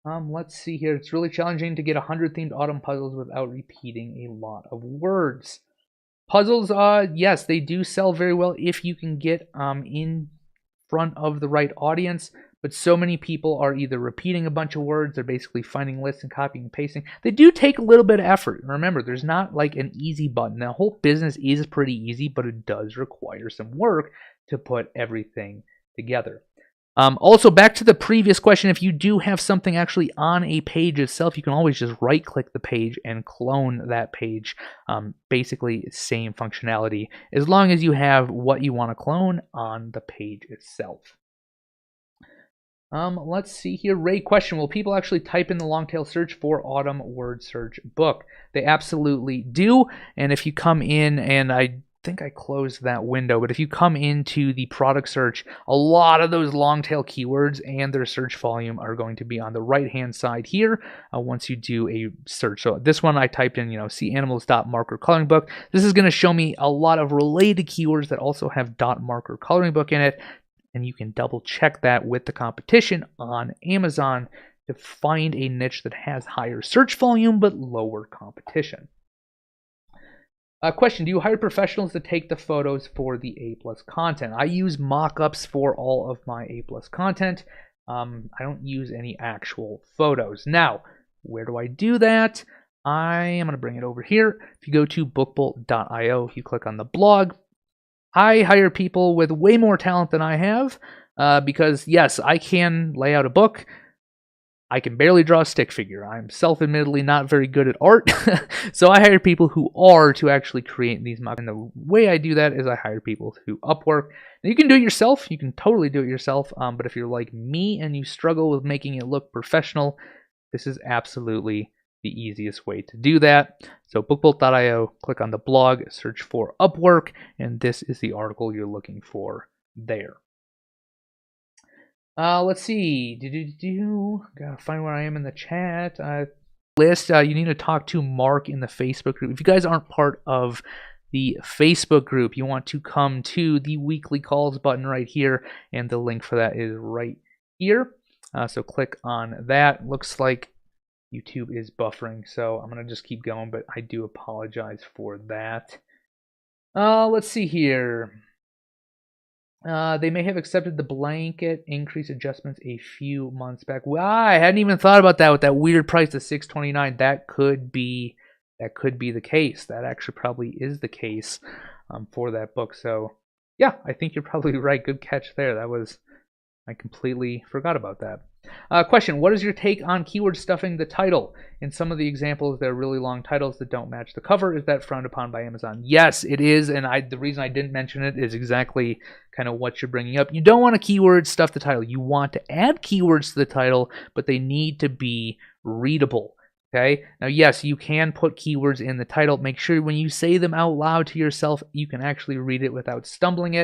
Let's see here. It's really challenging to get 100 themed autumn puzzles without repeating a lot of words. Puzzles, yes, they do sell very well if you can get in front of the right audience, but so many people are either repeating a bunch of words, they're basically finding lists and copying and pasting. They do take a little bit of effort. Remember, there's not like an easy button. The whole business is pretty easy, but it does require some work to put everything together. Also, back to the previous question, if you do have something actually on a page itself, you can always just right-click the page and clone that page. Basically, same functionality, as long as you have what you want to clone on the page itself. Let's see here. Ray question, will people actually type in the long tail search for autumn word search book? They absolutely do. And if you come in, and I think I closed that window, but if you come into the product search, a lot of those long tail keywords and their search volume are going to be on the right hand side here once you do a search. So this one I typed in, see animals dot marker coloring book. This is going to show me a lot of related keywords that also have dot marker coloring book in it. And you can double check that with the competition on Amazon to find a niche that has higher search volume but lower competition. Question, do you hire professionals to take the photos for the A+ content? I use mock-ups for all of my A+ content. I don't use any actual photos. Now, where do I do that? I am going to bring it over here. If you go to bookbolt.io, you click on the blog. I hire people with way more talent than I have because, yes, I can lay out a book. I can barely draw a stick figure. I'm self-admittedly not very good at art, so I hire people who are to actually create these mockups. And the way I do that is I hire people through Upwork. Now, you can do it yourself. You can totally do it yourself, but if you're like me and you struggle with making it look professional, this is absolutely the easiest way to do that. So bookbolt.io, click on the blog, search for Upwork, and this is the article you're looking for there. Let's see. Gotta find where I am in the chat. List. You need to talk to Mark in the Facebook group. If you guys aren't part of the Facebook group, you want to come to the weekly calls button right here, and the link for that is right here. So click on that. Looks like YouTube is buffering, so I'm going to just keep going, but I do apologize for that. Let's see here. They may have accepted the blanket increase adjustments a few months back. Well, I hadn't even thought about that with that weird price of $6.29. That could be the case. That actually probably is the case for that book. So yeah, I think you're probably right. Good catch there. I completely forgot about that. Question, what is your take on keyword stuffing the title? In some of the examples, there are really long titles that don't match the cover. Is that frowned upon by Amazon? Yes, it is, and the reason I didn't mention it is exactly kind of what you're bringing up. You don't want to keyword stuff the title. You want to add keywords to the title, but they need to be readable. Okay? Now, yes, you can put keywords in the title. Make sure when you say them out loud to yourself, you can actually read it without stumbling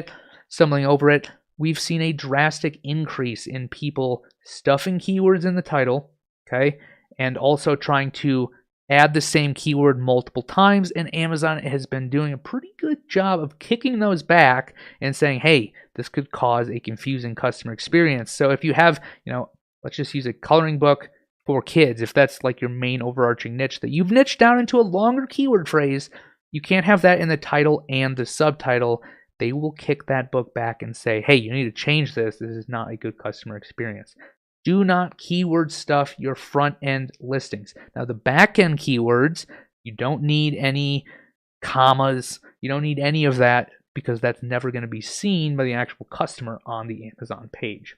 over it. We've seen a drastic increase in people stuffing keywords in the title, okay, and also trying to add the same keyword multiple times, and Amazon has been doing a pretty good job of kicking those back and saying, hey, this could cause a confusing customer experience. So if you have, let's just use a coloring book for kids, if that's like your main overarching niche that you've niched down into a longer keyword phrase, you can't have that in the title and the subtitle. They will kick that book back and say, hey, you need to change this. This is not a good customer experience. Do not keyword stuff your front-end listings. Now, the back-end keywords, you don't need any commas. You don't need any of that because that's never going to be seen by the actual customer on the Amazon page.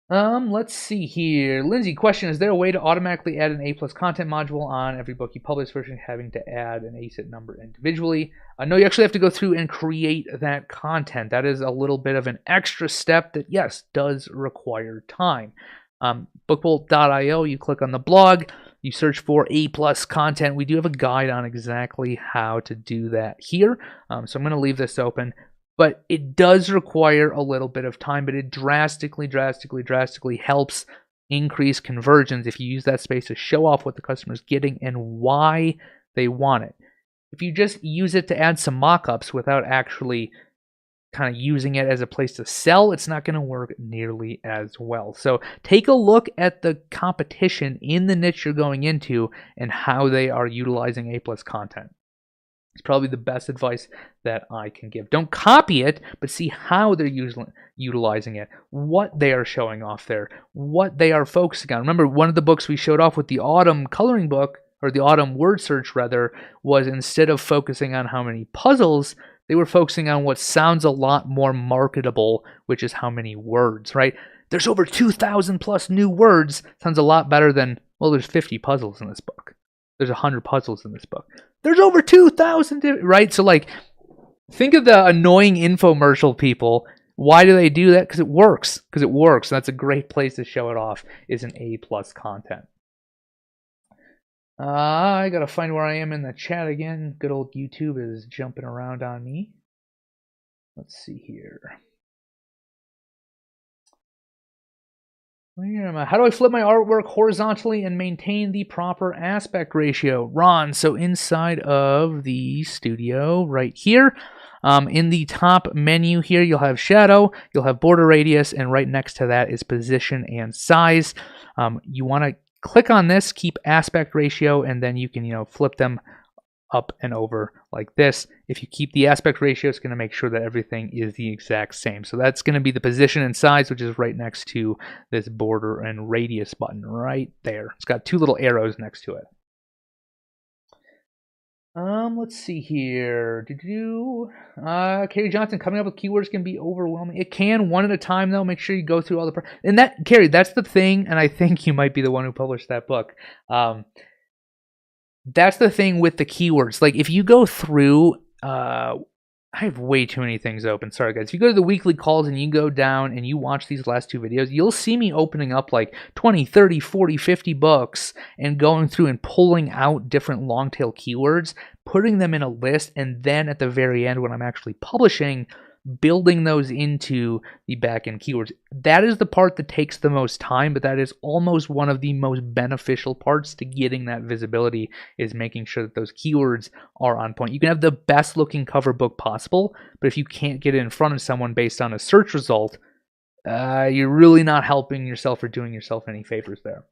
Let's see here. Lindsay, question, is there a way to automatically add an A+ content module on every book you publish versus having to add an ASIN number individually? No, you actually have to go through and create that content. That is a little bit of an extra step that, yes, does require time. Bookbolt.io, you click on the blog, you search for A+ content. We do have a guide on exactly how to do that here. So I'm going to leave this open. But it does require a little bit of time, but it drastically helps increase conversions if you use that space to show off what the customer is getting and why they want it. If you just use it to add some mock-ups without actually kind of using it as a place to sell, it's not going to work nearly as well. So take a look at the competition in the niche you're going into and how they are utilizing A+ content. It's probably the best advice that I can give. Don't copy it, but see how they're utilizing it, what they are showing off there, what they are focusing on. Remember, one of the books we showed off with the autumn coloring book, or the autumn word search rather, was instead of focusing on how many puzzles They were focusing on what sounds a lot more marketable, which is how many words, right? There's over 2,000 plus new words. Sounds a lot better than, well, there's 50 puzzles in this book. There's 100 puzzles in this book. There's over 2,000, right? So like, think of the annoying infomercial people. Why do they do that? Because it works. Because it works. And that's a great place to show it off, is an A+ content. I gotta find where I am in the chat again. Good old YouTube is jumping around on me. Let's see here. Where am I? How do I flip my artwork horizontally and maintain the proper aspect ratio? Ron, so inside of the studio right here, in the top menu here, you'll have shadow, you'll have border radius, and right next to that is position and size. You want to click on this, keep aspect ratio, and then you can, flip them up and over like this. If you keep the aspect ratio, it's going to make sure that everything is the exact same. So that's going to be the position and size, which is right next to this border and radius button right there. It's got two little arrows next to it. Let's see here. Carrie Johnson, coming up with keywords can be overwhelming. It can, one at a time though. Make sure you go through all the and that, Carrie, that's the thing, and I think you might be the one who published that book. That's the thing with the keywords. Like if you go through, I have way too many things open. Sorry guys. If you go to the weekly calls and you go down and you watch these last two videos, you'll see me opening up like 20, 30, 40, 50 books and going through and pulling out different long tail keywords, putting them in a list, and then at the very end when I'm actually publishing, building those into the back-end keywords. That is the part that takes the most time, but that is almost one of the most beneficial parts to getting that visibility, is making sure that those keywords are on point. You can have the best looking cover book possible, but if you can't get it in front of someone based on a search result, you're really not helping yourself or doing yourself any favors there.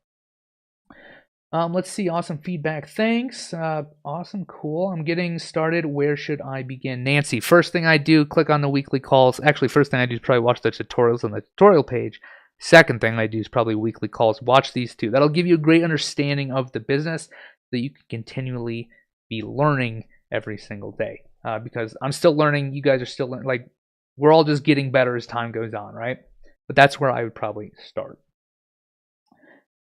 Let's see. Awesome feedback. Thanks. Awesome. Cool. I'm getting started. Where should I begin? Nancy, first thing I do, click on the weekly calls. Actually, first thing I do is probably watch the tutorials on the tutorial page. Second thing I do is probably weekly calls. Watch these two. That'll give you a great understanding of the business so that you can continually be learning every single day. Because I'm still learning. You guys are still learning. Like, we're all just getting better as time goes on, right? But that's where I would probably start.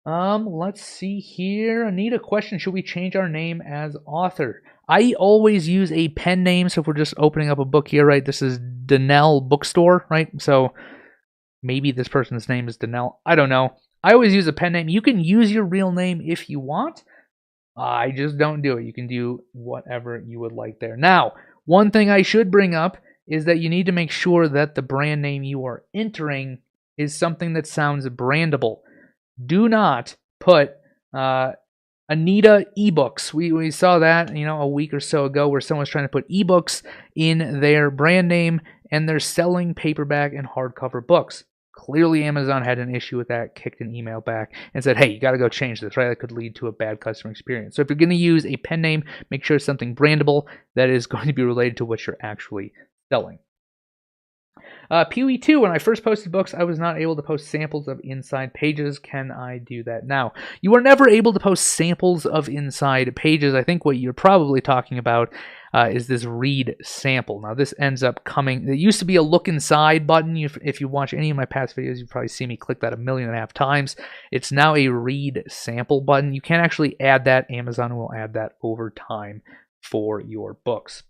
Let's see here. Anita, question, should we change our name as author? I always use a pen name, so if we're just opening up a book here, right, this is Danelle Bookstore, right? So maybe this person's name is Danelle. I don't know. I always use a pen name. You can use your real name if you want. I just don't do it. You can do whatever you would like there. Now, one thing I should bring up is that you need to make sure that the brand name you are entering is something that sounds brandable. Do not put Anita eBooks. We saw that, a week or so ago where someone's trying to put ebooks in their brand name and they're selling paperback and hardcover books. Clearly Amazon had an issue with that, kicked an email back and said, hey, you got to go change this, right? That could lead to a bad customer experience. So if you're going to use a pen name, make sure it's something brandable that is going to be related to what you're actually selling. PUE2, when I first posted books, I was not able to post samples of inside pages. Can I do that now? You are never able to post samples of inside pages. I think what you're probably talking about is this read sample. Now, this ends up coming. There used to be a look inside button. If you watch any of my past videos, you've probably seen me click that 1.5 million times. It's now a read sample button. You can actually add that. Amazon will add that over time for your books.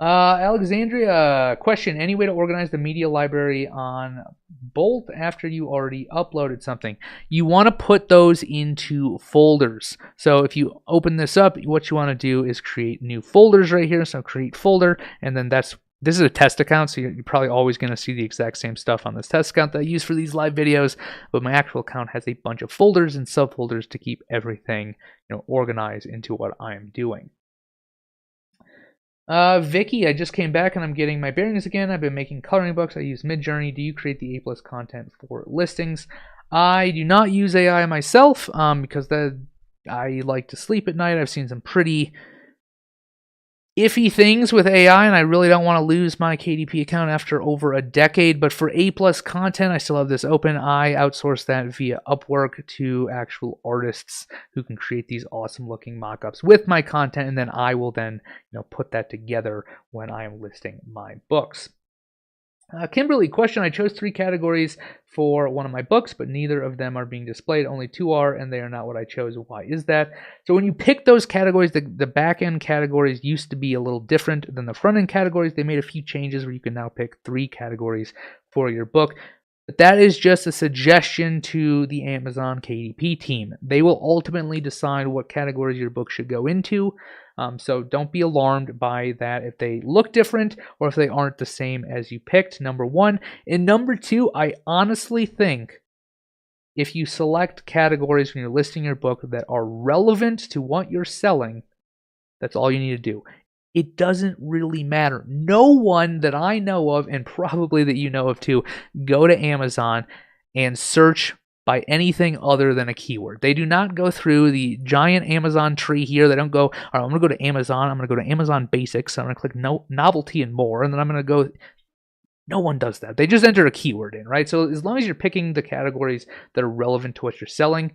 Alexandria, question, any way to organize the media library on Bolt after you already uploaded something? You want to put those into folders. So if you open this up, what you want to do is create new folders right here. So create folder, and then this is a test account, so you're probably always going to see the exact same stuff on this test account that I use for these live videos, but my actual account has a bunch of folders and subfolders to keep everything organized into what I'm doing. Vicky, I just came back and I'm getting my bearings again. I've been making coloring books. I use Midjourney. Do you create the A+ content for listings? I do not use AI myself because I like to sleep at night. I've seen some pretty iffy things with AI, and I really don't want to lose my KDP account after over a decade. But for A+ content, I still have this open. I outsource that via Upwork to actual artists who can create these awesome looking mock-ups with my content, and then I will then put that together when I am listing my books. Kimberly, question: I chose 3 categories for one of my books, but neither of them are being displayed. Only 2 are, and they are not what I chose. Why is that? So when you pick those categories, the back-end categories used to be a little different than the front-end categories. They made a few changes where you can now pick 3 categories for your book. But that is just a suggestion to the Amazon KDP team. They will ultimately decide what categories your book should go into. So don't be alarmed by that if they look different or if they aren't the same as you picked, number one. And number two, I honestly think if you select categories when you're listing your book that are relevant to what you're selling, that's all you need to do. It doesn't really matter. No one that I know of, and probably that you know of too, go to Amazon and search by anything other than a keyword. They do not go through the giant Amazon tree here. They don't go, all right, I'm going to go to Amazon. I'm going to go to Amazon Basics. I'm going to click Novelty and More, and then I'm going to go. No one does that. They just enter a keyword in, right? So as long as you're picking the categories that are relevant to what you're selling,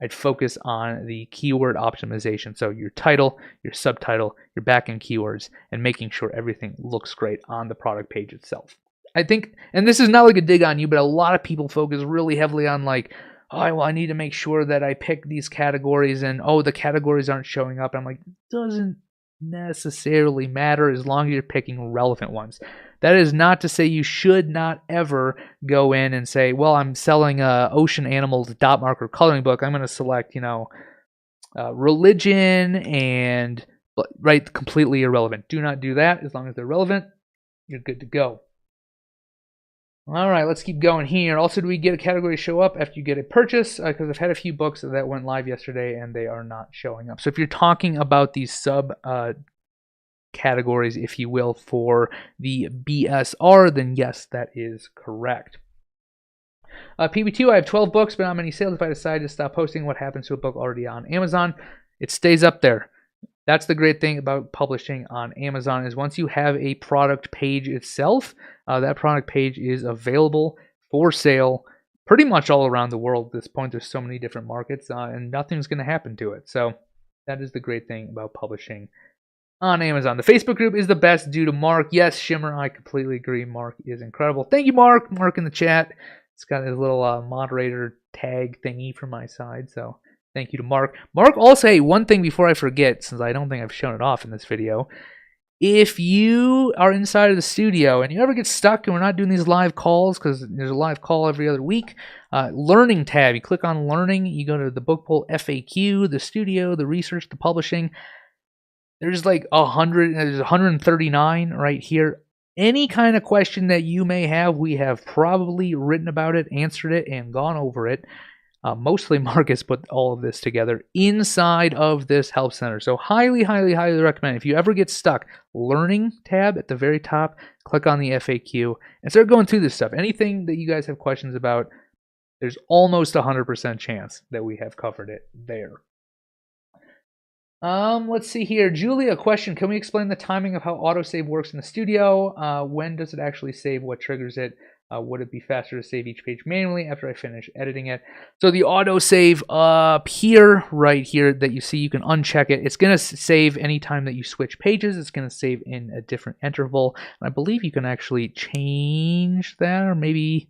I'd focus on the keyword optimization. So your title, your subtitle, your backend keywords, and making sure everything looks great on the product page itself. I think, and this is not like a dig on you, but a lot of people focus really heavily on like, oh, well, I need to make sure that I pick these categories and, oh, the categories aren't showing up. I'm like, it doesn't necessarily matter as long as you're picking relevant ones. That is not to say you should not ever go in and say, well, I'm selling a ocean animals dot marker coloring book. I'm going to select, religion and, right, completely irrelevant. Do not do that. As long as they're relevant, you're good to go. All right, let's keep going here. Also, do we get a category to show up after you get a purchase? Because I've had a few books that went live yesterday and they are not showing up. So if you're talking about these sub categories, if you will, for the BSR, then yes, that is correct. PB2, I have 12 books, but not many sales. If I decide to stop posting, what happens to a book already on Amazon? It stays up there. That's the great thing about publishing on Amazon is once you have a product page itself, that product page is available for sale pretty much all around the world at this point. There's so many different markets and nothing's going to happen to it. So that is the great thing about publishing on Amazon. The Facebook group is the best due to Mark. Yes, Shimmer, I completely agree. Mark is incredible. Thank you, Mark. Mark in the chat. It's got his little moderator tag thingy from my side. So thank you to Mark. Mark, also, hey, one thing before I forget, since I don't think I've shown it off in this video. If you are inside of the studio and you ever get stuck and we're not doing these live calls because there's a live call every other week, Learning tab, you click on Learning, you go to the Book Bowl FAQ, the studio, the research, the publishing. There's like 100, there's 139 right here. Any kind of question that you may have, we have probably written about it, answered it, and gone over it. Mostly Marcus put all of this together inside of this help center. So highly, highly, highly recommend. If you ever get stuck, Learning tab at the very top, click on the FAQ and start going through this stuff. Anything that you guys have questions about, there's almost 100% chance that we have covered it there. Let's see here. Julia, question. Can we explain the timing of how AutoSave works in the studio? When does it actually save? What triggers it? Would it be faster to save each page manually after I finish editing it? So the autosave up here, right here, that you see, you can uncheck it. It's going to save anytime that you switch pages. It's going to save in a different interval. And I believe you can actually change that, or maybe...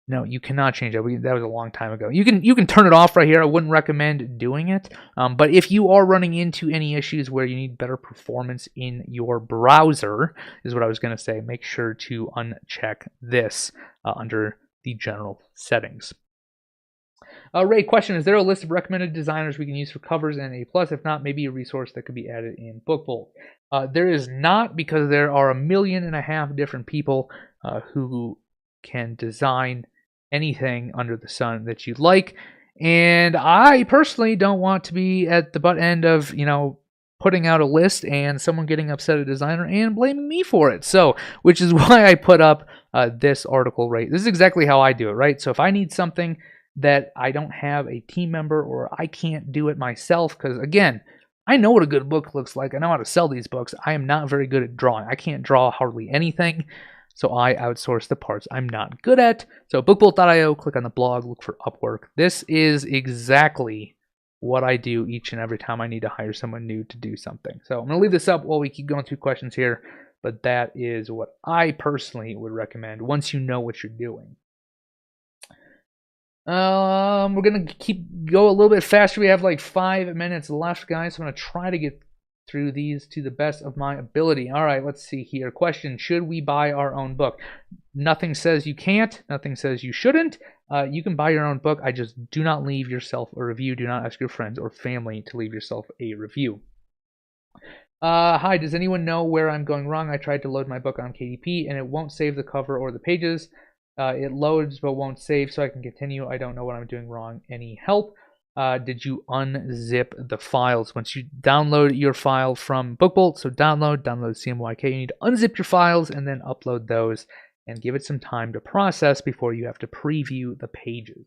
No, you cannot change it. That was a long time ago. You can turn it off right here. I wouldn't recommend doing it. But if you are running into any issues where you need better performance in your browser, is what I was going to say, make sure to uncheck this under the general settings. Ray, question, is there a list of recommended designers we can use for covers and A+? If not, maybe a resource that could be added in Book Bowl. There is not, because there are 1.5 million different people who can design anything under the sun that you'd like. And I personally don't want to be at the butt end of, putting out a list and someone getting upset at a designer and blaming me for it. So, which is why I put up this article, right? This is exactly how I do it, right? So if I need something that I don't have a team member or I can't do it myself, because again, I know what a good book looks like. I know how to sell these books. I am not very good at drawing. I can't draw hardly anything, so I outsource the parts I'm not good at. So bookbolt.io, click on the blog, look for Upwork. This is exactly what I do each and every time I need to hire someone new to do something. So I'm going to leave this up while we keep going through questions here, but that is what I personally would recommend once you know what you're doing. We're going to go a little bit faster. We have like 5 minutes left, guys. So I'm going to try to get through these to the best of my ability. All right, let's see here. Question, should we buy our own book? Nothing says you can't. Nothing says you shouldn't. You can buy your own book. I just do not leave yourself a review. Do not ask your friends or family to leave yourself a review. Hi, does anyone know where I'm going wrong? I tried to load my book on KDP and it won't save the cover or the pages. It loads but won't save, so I can continue. I don't know what I'm doing wrong. Any help? Did you unzip the files? Once you download your file from BookBolt, so download CMYK, you need to unzip your files and then upload those and give it some time to process before you have to preview the pages.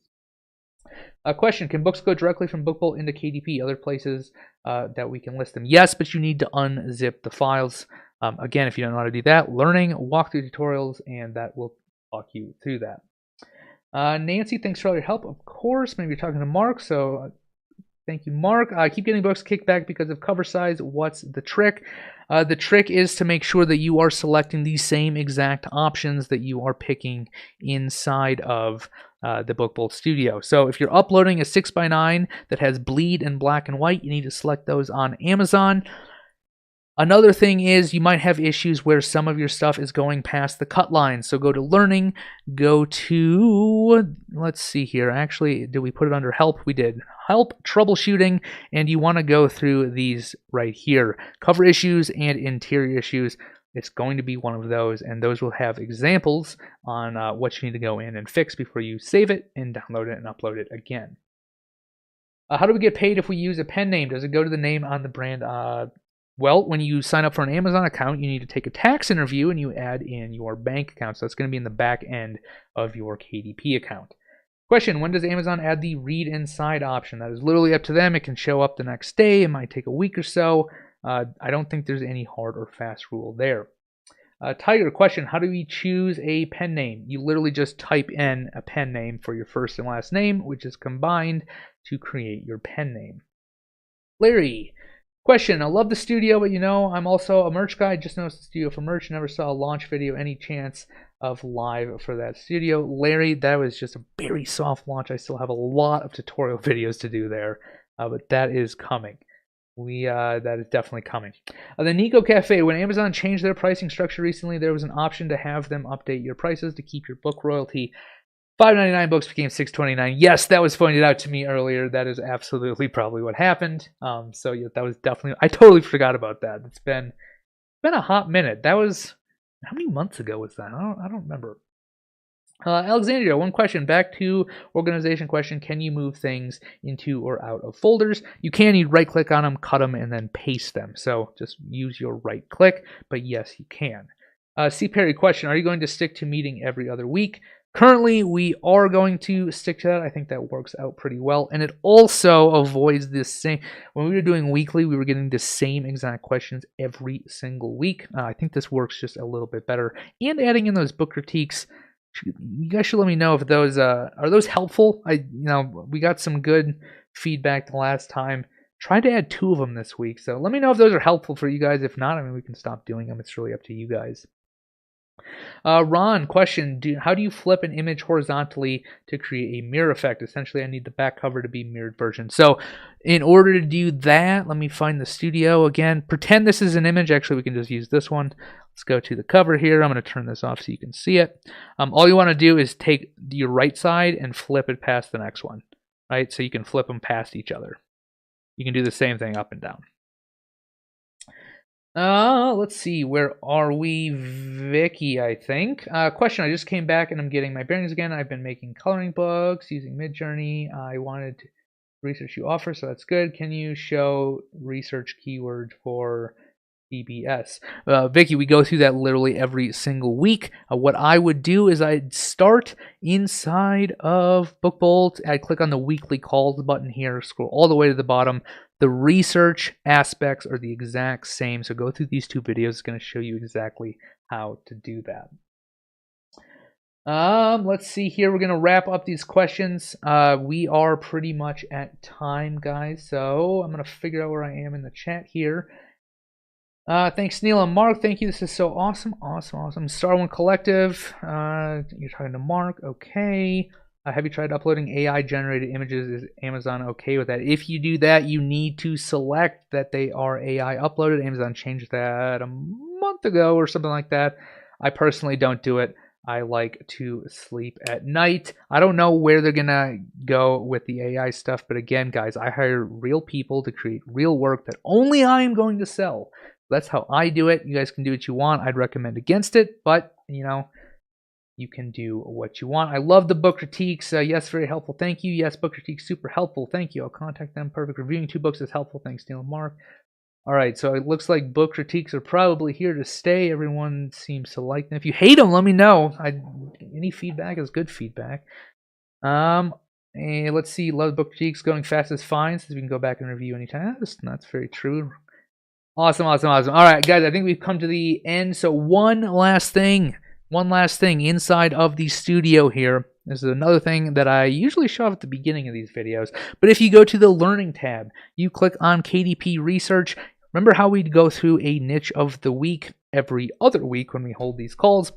Question, can books go directly from BookBolt into KDP, other places that we can list them? Yes, but you need to unzip the files. Again, if you don't know how to do that, learning, walkthrough tutorials, and that will walk you through that. Nancy, thanks for all your help. Of course, maybe you're talking to Mark, so thank you, Mark. Keep getting books kicked back because of cover size. What's the trick? The trick is to make sure that you are selecting the same exact options that you are picking inside of the BookBolt Studio. So if you're uploading a 6x9 that has bleed in black and white, you need to select those on Amazon. Another thing is you might have issues where some of your stuff is going past the cut line. So go to learning, go to, let's see here. Actually, did we put it under help? We did. Help, troubleshooting, and you want to go through these right here. Cover issues and interior issues. It's going to be one of those, and those will have examples on what you need to go in and fix before you save it and download it and upload it again. How do we get paid if we use a pen name? Does it go to the name on the brand? Well, when you sign up for an Amazon account, you need to take a tax interview and you add in your bank account. So that's going to be in the back end of your KDP account. Question, when does Amazon add the read inside option? That is literally up to them. It can show up the next day. It might take a week or so. I don't think there's any hard or fast rule there. Tiger, question, how do we choose a pen name? You literally just type in a pen name for your first and last name, which is combined to create your pen name. Larry, question, I love the studio, but you know, I'm also a merch guy. Just noticed the studio for merch. Never saw a launch video. Any chance of live for that studio? Larry, that was just a very soft launch. I still have a lot of tutorial videos to do there, but that is coming. That is definitely coming. The Nico Cafe, when Amazon changed their pricing structure recently, there was an option to have them update your prices to keep your book royalty. $5.99 books became $6.29. Yes, that was pointed out to me earlier. That is absolutely probably what happened. So yeah, that was definitely, I totally forgot about that. It's been a hot minute. That was, how many months ago was that? I don't remember. Alexandria, one question. Back to organization question. Can you move things into or out of folders? You can. You right click on them, cut them, and then paste them. So just use your right click. But yes, you can. C. Perry, question. Are you going to stick to meeting every other week? Currently, we are going to stick to that. I think that works out pretty well. And it also avoids this same, when we were doing weekly, we were getting the same exact questions every single week. I think this works just a little bit better. And adding in those book critiques, you guys should let me know if those are those helpful. We got some good feedback the last time. Tried to add 2 of them this week, so let me know if those are helpful for you guys. If not, I mean, we can stop doing them. It's really up to you guys. Ron, question, how do you flip an image horizontally to create a mirror effect? Essentially, I need the back cover to be mirrored version. So in order to do that, let me find the studio again. Pretend this is an image. Actually, we can just use this one. Let's go to the cover here. I'm going to turn this off so you can see it. All you want to do is take your right side and flip it past the next one, right? So you can flip them past each other. You can do the same thing up and down. Let's see, where are we? Vicky, I think. Question, I just came back and I'm getting my bearings again. I've been making coloring books using Midjourney. I wanted to research you offer, so that's good. Can you show research keyword for DBS? Vicky, we go through that literally every single week. What I would do is I'd start inside of BookBolt. I'd click on the weekly calls button here, scroll all the way to the bottom, The research aspects are the exact same. So go through these 2 videos. It's going to show you exactly how to do that. Let's see here. We're going to wrap up these questions. We are pretty much at time, guys. So I'm going to figure out where I am in the chat here. Thanks, Neil and Mark. Thank you. This is so awesome. Awesome. Star One Collective. You're talking to Mark. Okay. Have you tried uploading AI-generated images? Is Amazon okay with that? If you do that, you need to select that they are AI uploaded. Amazon changed that a month ago or something like that. I personally don't do it. I like to sleep at night. I don't know where they're going to go with the AI stuff. But again, guys, I hire real people to create real work that only I am going to sell. That's how I do it. You guys can do what you want. I'd recommend against it. But, you know, you can do what you want. I love the book critiques. Yes, very helpful. Thank you. Yes, book critiques, super helpful. Thank you. I'll contact them. Perfect. Reviewing 2 books is helpful. Thanks, Neil and Mark. All right, so it looks like book critiques are probably here to stay. Everyone seems to like them. If you hate them, let me know. Any feedback is good feedback. And let's see. Love book critiques. Going fast is fine, so we can go back and review anytime. That's very true. Awesome. All right, guys, I think we've come to the end. So one last thing inside of the studio here. This is another thing that I usually show at the beginning of these videos. But if you go to the Learning tab, you click on KDP Research. Remember how we'd go through a niche of the week every other week when we hold these calls?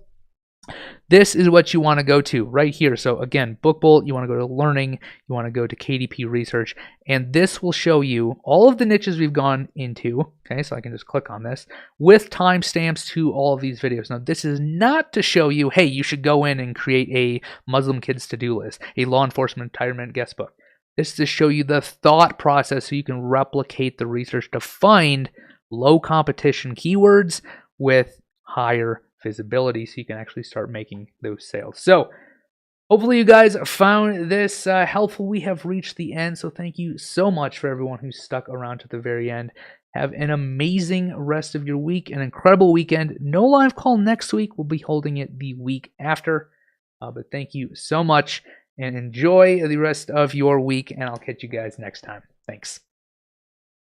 This is what you want to go to right here. So again, Book Bolt, you want to go to Learning, you want to go to KDP Research, and this will show you all of the niches we've gone into. Okay, so I can just click on this with timestamps to all of these videos. Now, this is not to show you, hey, you should go in and create a Muslim kids to-do list, a law enforcement retirement guest book. This is to show you the thought process so you can replicate the research to find low competition keywords with higher visibility so you can actually start making those sales. So hopefully you guys found this helpful. We have reached the end, so thank you so much for everyone who stuck around to the very end. Have an amazing rest of your week, an incredible weekend. No live call next week. We'll be holding it the week after. But thank you so much and enjoy the rest of your week, and I'll catch you guys next time. Thanks.